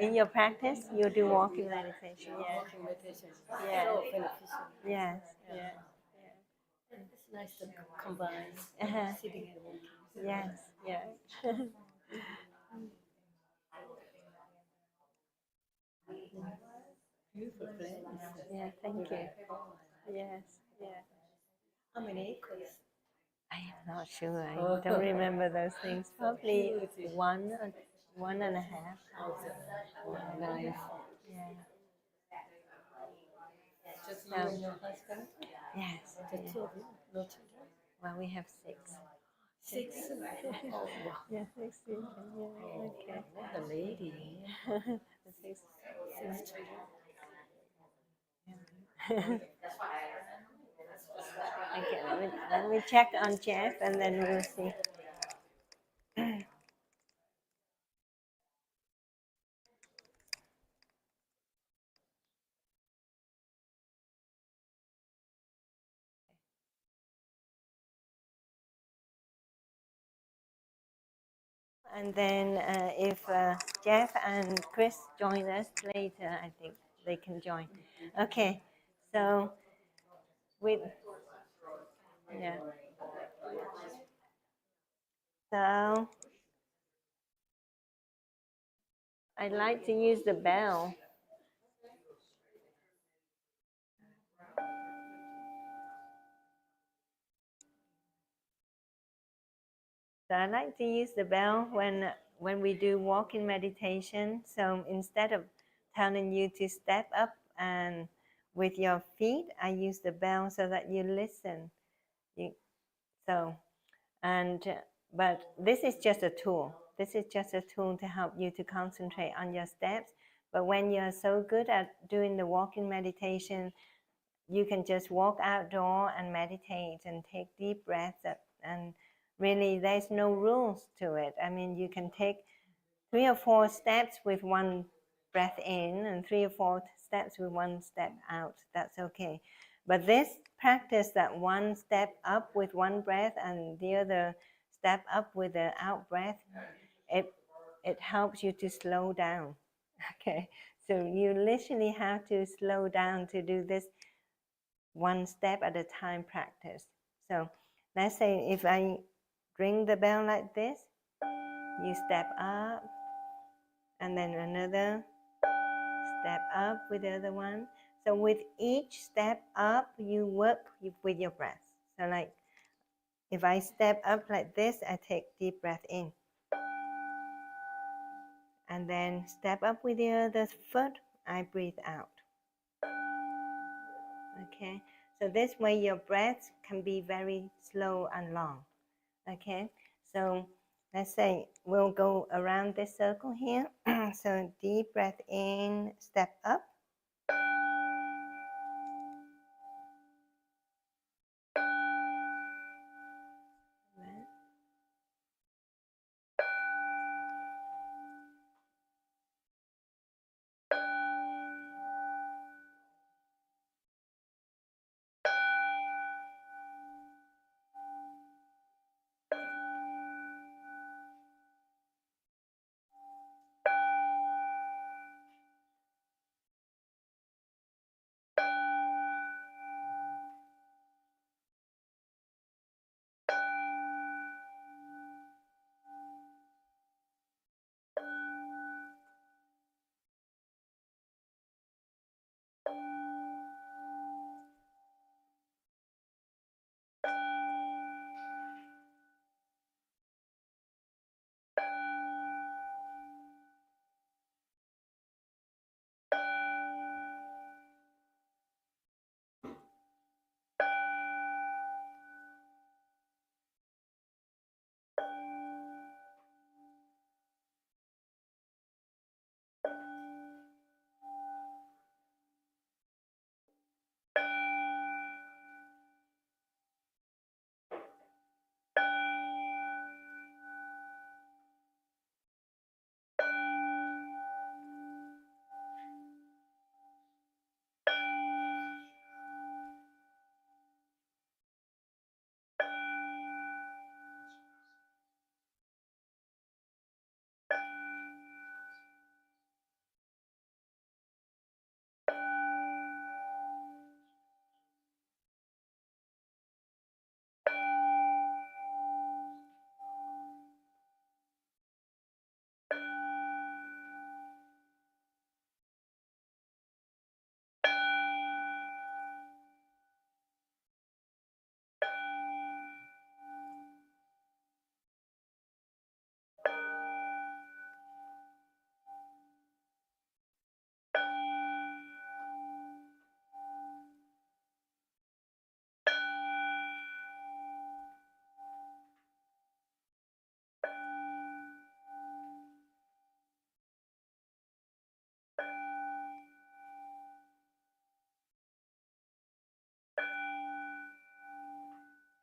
A: In your practice, you do walking meditation? Yeah.
L: Walking meditation is
A: Yeah.
L: so beneficial.
A: Yes, yeah.
L: It's nice to combine sitting and walking.
A: Yes, yeah.
L: Beautiful place.
A: Yeah, thank you. Yes, yeah.
L: How many acres?
A: I am not sure. I don't remember those things. Probably one and a half.
L: Oh, nice.
A: Yeah.
L: Just you and your husband?
A: Yes.
L: The
A: Yeah.
L: two of you? No children?
A: Well, we have 6.
L: 6? Oh, wow.
A: Yeah, 6 children. Yeah. Okay.
L: What a lady.
A: 6.
L: 6 children.
A: Okay, let me check on Jeff and then we'll see. And then if Jeff and Chris join us later, I think they can join. Okay, so yeah. So I like to use the bell. So I like to use the bell when we do walking meditation. So instead of telling you to step up and with your feet, I use the bell so that you listen. But this is just a tool. this is just a tool to help you to concentrate on your steps. But when you're so good at doing the walking meditation, you can just walk outdoor and meditate and take deep breaths. And really, there's no rules to it. I mean, you can take 3 or 4 steps with one breath in and 3 or 4 steps with one step out. That's okay. But this practice, that one step up with one breath and the other step up with the out breath, it helps you to slow down. Okay, so you literally have to slow down to do this one step at a time practice. So let's say if I ring the bell like this, you step up, and then another step up with the other one. So with each step up, you work with your breath. So like if I step up like this, I take deep breath in. And then step up with the other foot, I breathe out. Okay, so this way your breath can be very slow and long. Okay, so let's say we'll go around this circle here. So deep breath in, step up.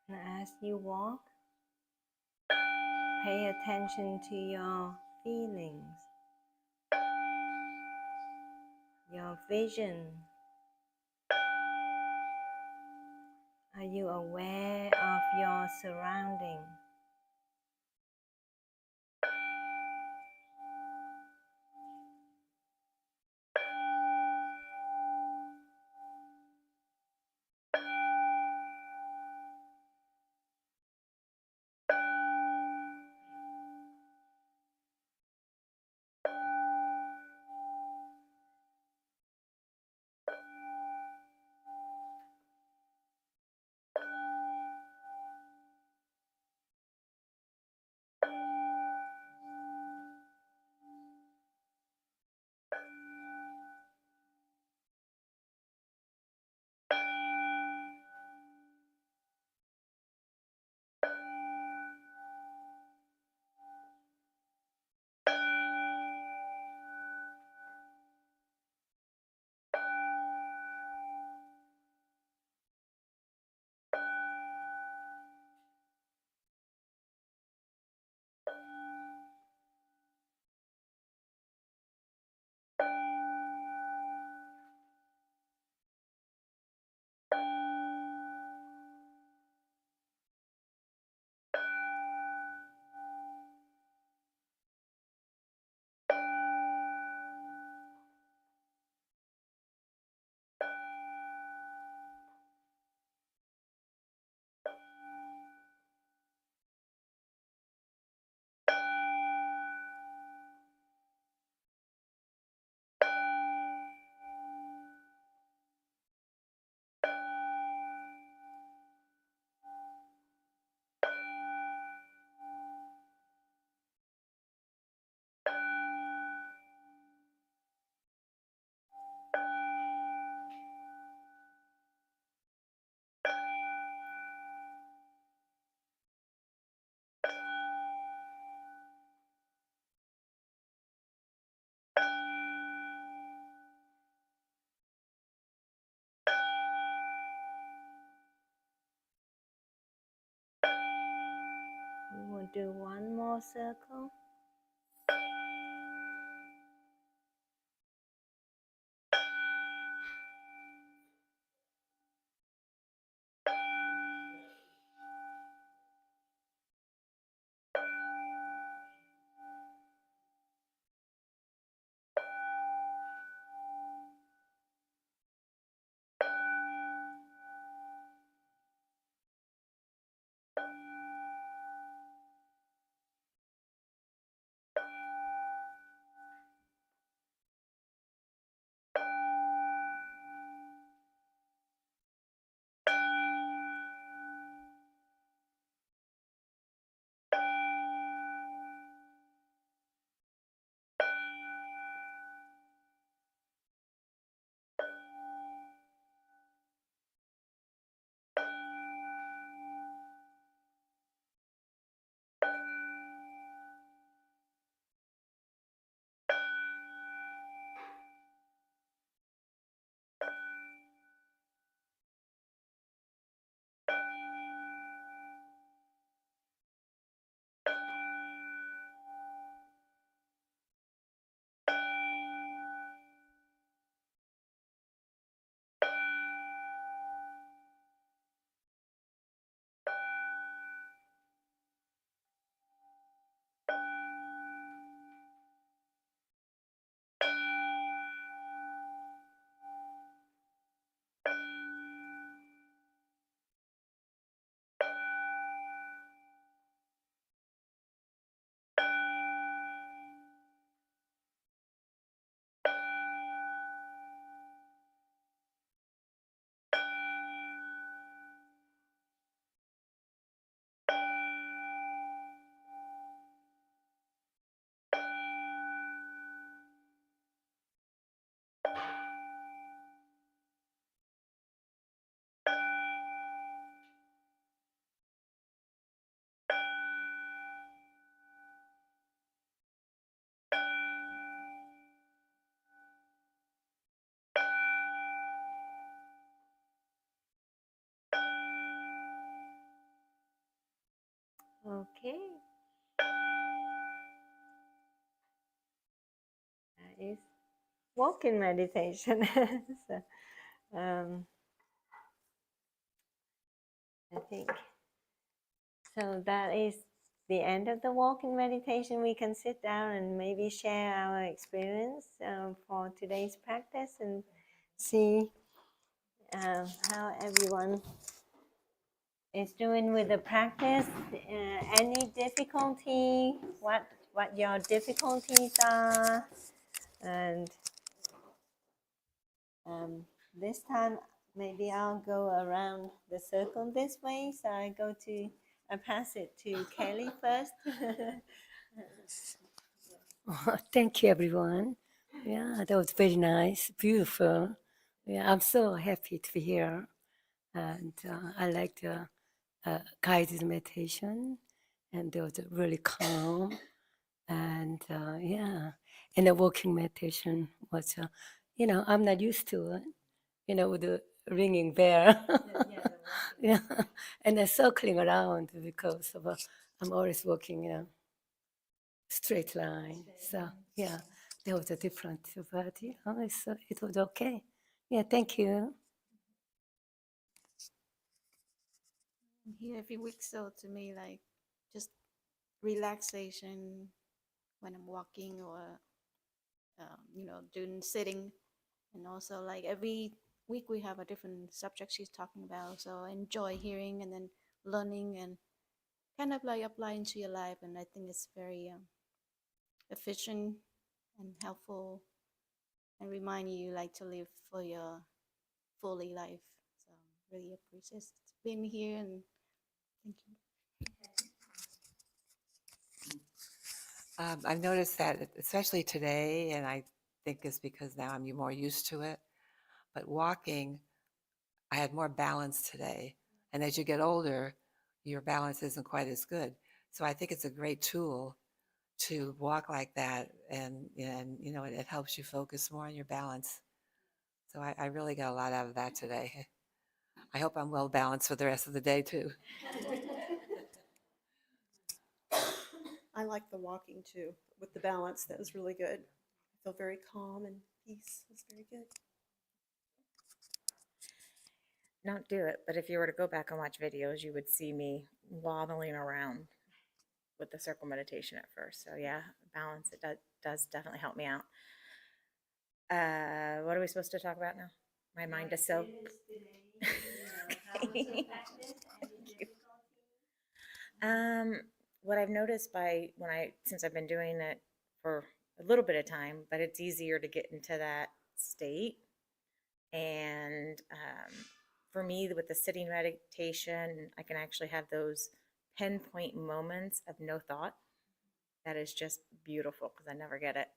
A: And as you walk, pay attention to your feelings, your vision. Are you aware of your surroundings? we'll do one more circle. Okay. That is walking meditation. So, I think so. That is the end of the walking meditation. We can sit down and maybe share our experience for today's practice and see how everyone is doing with the practice. Any difficulty? What your difficulties are, and this time maybe I'll go around the circle this way. So I pass it to Kelly first.
L: Thank you, everyone. Yeah, that was very nice, beautiful. Yeah, I'm so happy to be here. And I like the guided meditation, and it was really calm. And yeah, and the walking meditation was, I'm not used to it, with the ringing bell. Yeah, and then circling around because of I'm always walking, straight line. So yeah, there was a different, but it was okay. Yeah, thank you.
K: I'm here every week, so to me, like just relaxation when I'm walking or doing sitting, and also like every week we have a different subject she's talking about. So I enjoy hearing and then learning and kind of like applying to your life, and I think it's very efficient and helpful and remind you like to live for your fully life. So really appreciate being here and thank you.
J: I've noticed that, especially today, and I think it's because now I'm more used to it. But walking, I had more balance today. And as you get older, your balance isn't quite as good. So I think it's a great tool to walk like that, and it helps you focus more on your balance. So I really got a lot out of that today. I hope I'm well balanced for the rest of the day too.
G: I like the walking too, with the balance. That was really good. I feel very calm and peace. It was very good.
F: Don't do it, but if you were to go back and watch videos, you would see me wobbling around with the circle meditation at first. So yeah, balance, it does definitely help me out. What are we supposed to talk about now? My mind is so... What I've noticed since I've been doing it for a little bit of time, but it's easier to get into that state. And for me, with the sitting meditation, I can actually have those pinpoint moments of no thought. That is just beautiful because I never get it.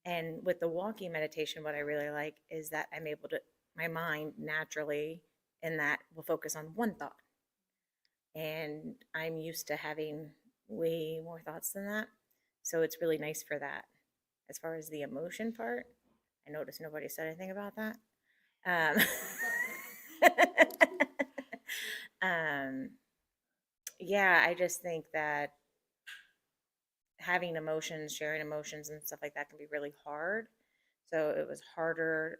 F: And with the walking meditation, what I really like is that I'm able to, my mind naturally in that will focus on one thought. And I'm used to having way more thoughts than that. So it's really nice for that. As far as the emotion part, I noticed nobody said anything about that. Yeah, I just think that having emotions, sharing emotions and stuff like that can be really hard. So it was harder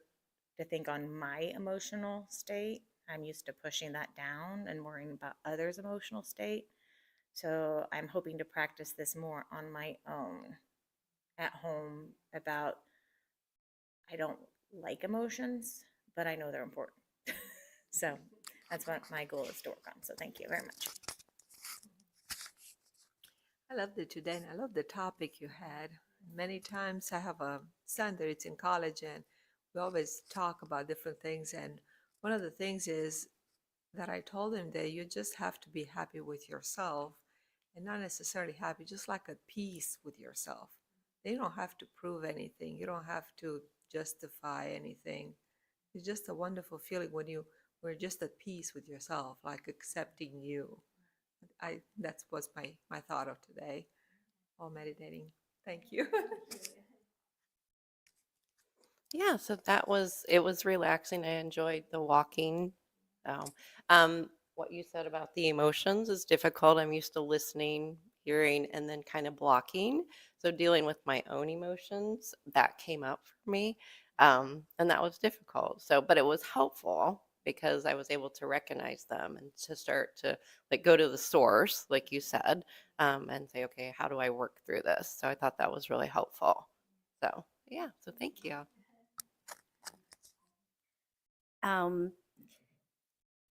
F: to think on my emotional state. I'm used to pushing that down and worrying about others' emotional state. So I'm hoping to practice this more on my own at home about I don't like emotions, but I know they're important. So that's what my goal is to work on. So thank you very much.
E: I loved it today, and I love the topic you had. Many times I have a son that is in college, and we always talk about different things. And one of the things is that I told him that you just have to be happy with yourself, and not necessarily happy, just like at peace with yourself. You don't have to prove anything. You don't have to justify anything. It's just a wonderful feeling when we're just at peace with yourself, like accepting you. That's what's my thought of today while meditating. Thank you.
D: Yeah, so it was relaxing. I enjoyed the walking. What you said about the emotions is difficult. I'm used to listening, hearing, and then kind of blocking. So dealing with my own emotions, that came up for me. And that was difficult. So, but it was helpful because I was able to recognize them and to start to like go to the source, like you said, and say, okay, how do I work through this? So I thought that was really helpful. So yeah, so thank you.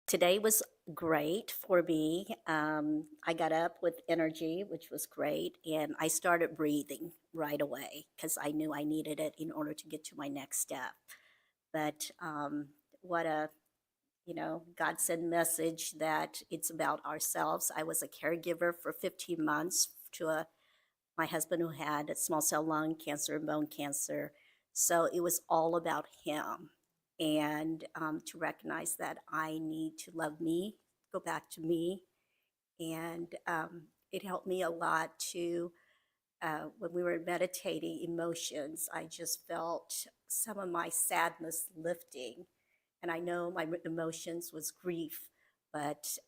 C: Today was great for me. I got up with energy, which was great, and I started breathing right away because I knew I needed it in order to get to my next step. But what a godsend message that it's about ourselves. I was a caregiver for 15 months to my husband who had small cell lung cancer and bone cancer. So it was all about him. And to recognize that I need to love me, go back to me. And it helped me a lot to, when we were meditating emotions, I just felt some of my sadness lifting. And I know my emotions was grief, but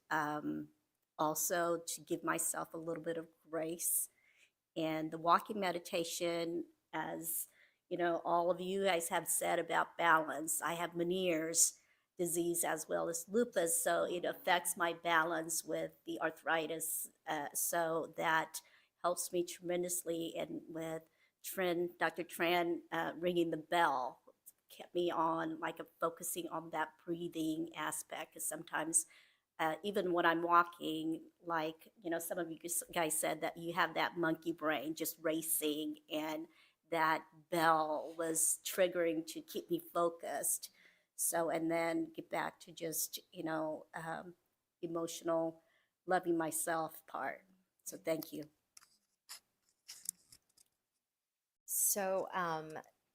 C: also to give myself a little bit of grace. And the walking meditation, as all of you guys have said about balance, I have Meniere's disease as well as lupus, so it affects my balance with the arthritis. So that helps me tremendously. And with Dr. Tran ringing the bell, kept me on like focusing on that breathing aspect, because sometimes even when I'm walking, like, some of you guys said that you have that monkey brain just racing, and that bell was triggering to keep me focused. So, and then get back to just, emotional, loving myself part. So thank you.
B: So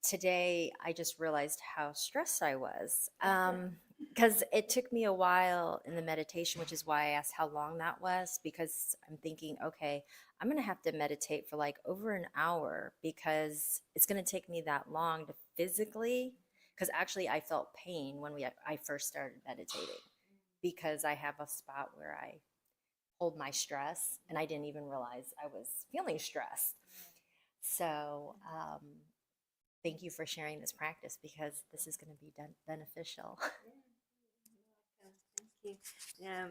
B: today I just realized how stressed I was because it took me a while in the meditation, which is why I asked how long that was, because I'm thinking, okay, I'm going to have to meditate for like over an hour because it's going to take me that long to physically, because actually I felt pain when I first started meditating because I have a spot where hold my stress, and I didn't even realize I was feeling stressed. So thank you for sharing this practice, because this is going to be beneficial.
A: Thank you. Yeah,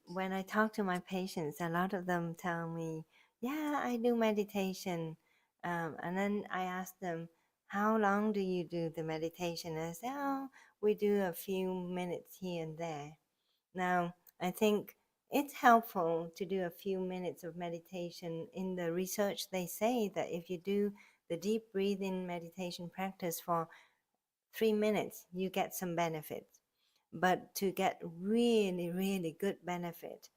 A: when I talk to my patients, a lot of them tell me, yeah, I do meditation. And then I ask them, how long do you do the meditation? And I say, oh, we do a few minutes here and there. Now, I think it's helpful to do a few minutes of meditation. In the research, they say that if you do the deep breathing meditation practice for 3 minutes, you get some benefits. But to get really, really good benefit,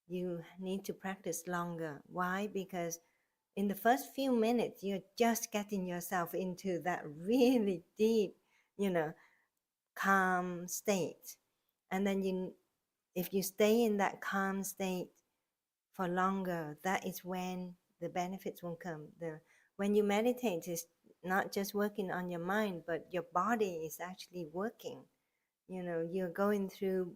A: you need to practice longer. Why? Because in the first few minutes, you're just getting yourself into that really deep, calm state. And then if you stay in that calm state for longer, that is when the benefits will come. When you meditate, it's not just working on your mind, but your body is actually working. You're going through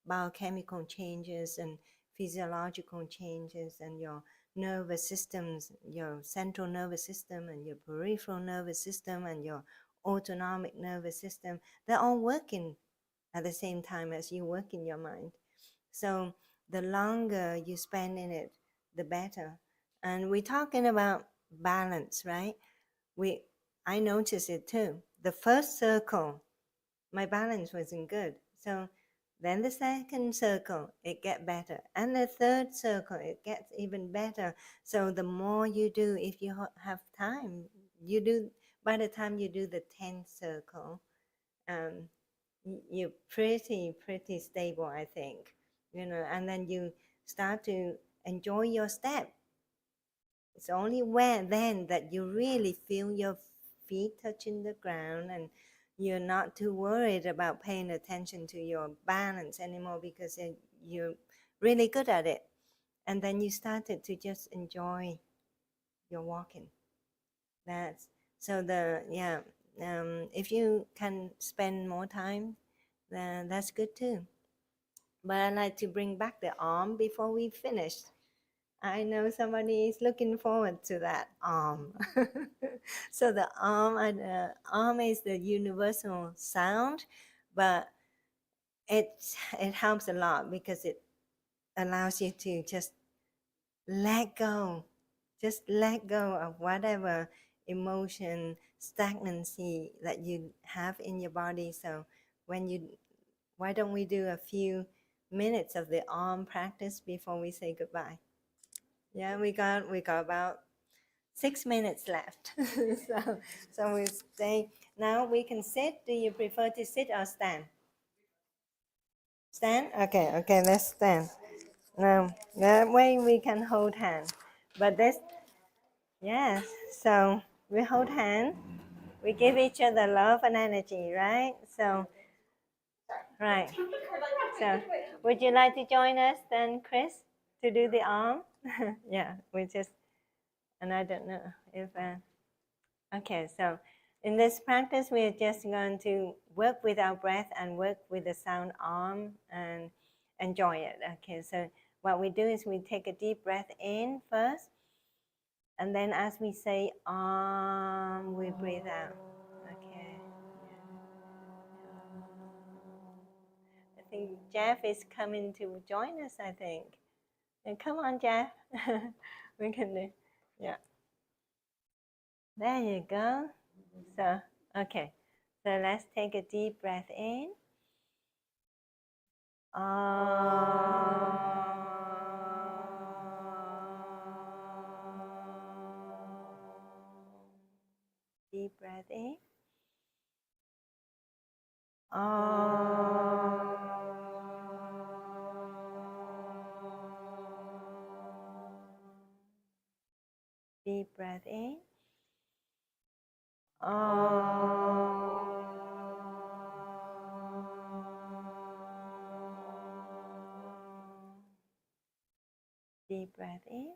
A: biochemical changes and physiological changes, and your nervous systems, your central nervous system and your peripheral nervous system and your autonomic nervous system, they're all working at the same time as you work in your mind. So the longer you spend in it, the better. And we're talking about balance, right? I noticed it too. The first circle, my balance wasn't good. So then the second circle, it gets better. And the third circle, it gets even better. So the more you do, if you have time, by the time you do the 10th circle, you're pretty stable, I think. And then you start to enjoy your step. It's only then that you really feel your feet touching the ground, and you're not too worried about paying attention to your balance anymore, because you're really good at it. And then you started to just enjoy your walking. If you can spend more time, then that's good too. But I'd like to bring back the arm before we finish. I know somebody is looking forward to that arm. So the arm is the universal sound, but it helps a lot because it allows you to just let go of whatever emotion, stagnancy that you have in your body. So why don't we do a few minutes of the arm practice before we say goodbye? Yeah, we got about 6 minutes left. so we stay. Now we can sit. Do you prefer to sit or stand? Stand? Okay, let's stand. Now, that way we can hold hands. But yes, so we hold hands. We give each other love and energy, right? So, right. So, would you like to join us then, Chris, to do the arm? Yeah, and I don't know if, okay, so in this practice, we're just going to work with our breath and work with the sound arm and enjoy it. Okay, so what we do is we take a deep breath in first, and then as we say arm, we breathe out. Okay. I think Jeff is coming to join us, I think. And come on, Jeff. We can do, yeah. There you go. So, okay. So let's take a deep breath in. Deep breath in. Deep breath in. Deep breath in.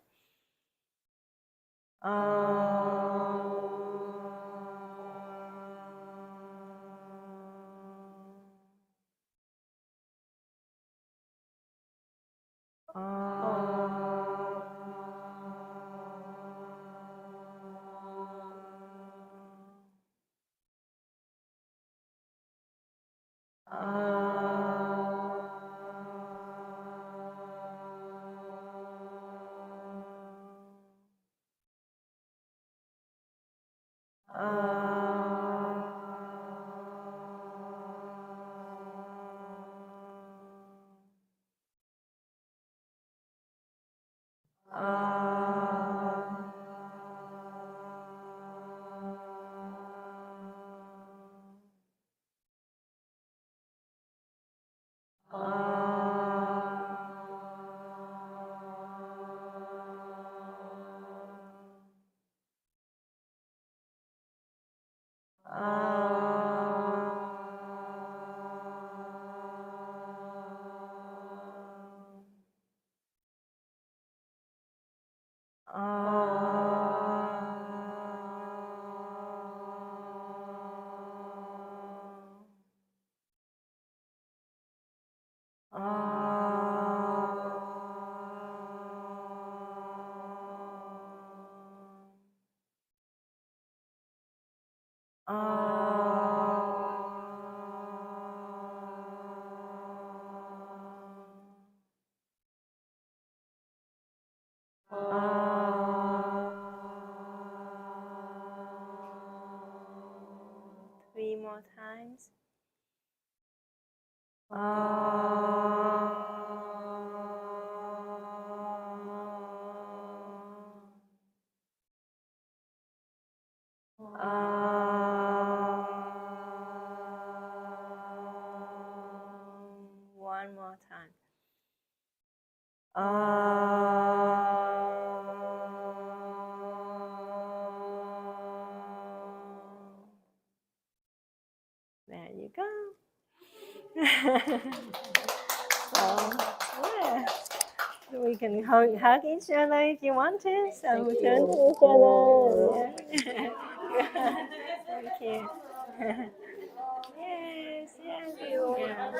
A: Three more times. One more time. There you go. So, yeah. So we can hug each other if you want to. So we turn to each other. Yeah. Thank you. Yes, yes. Yeah.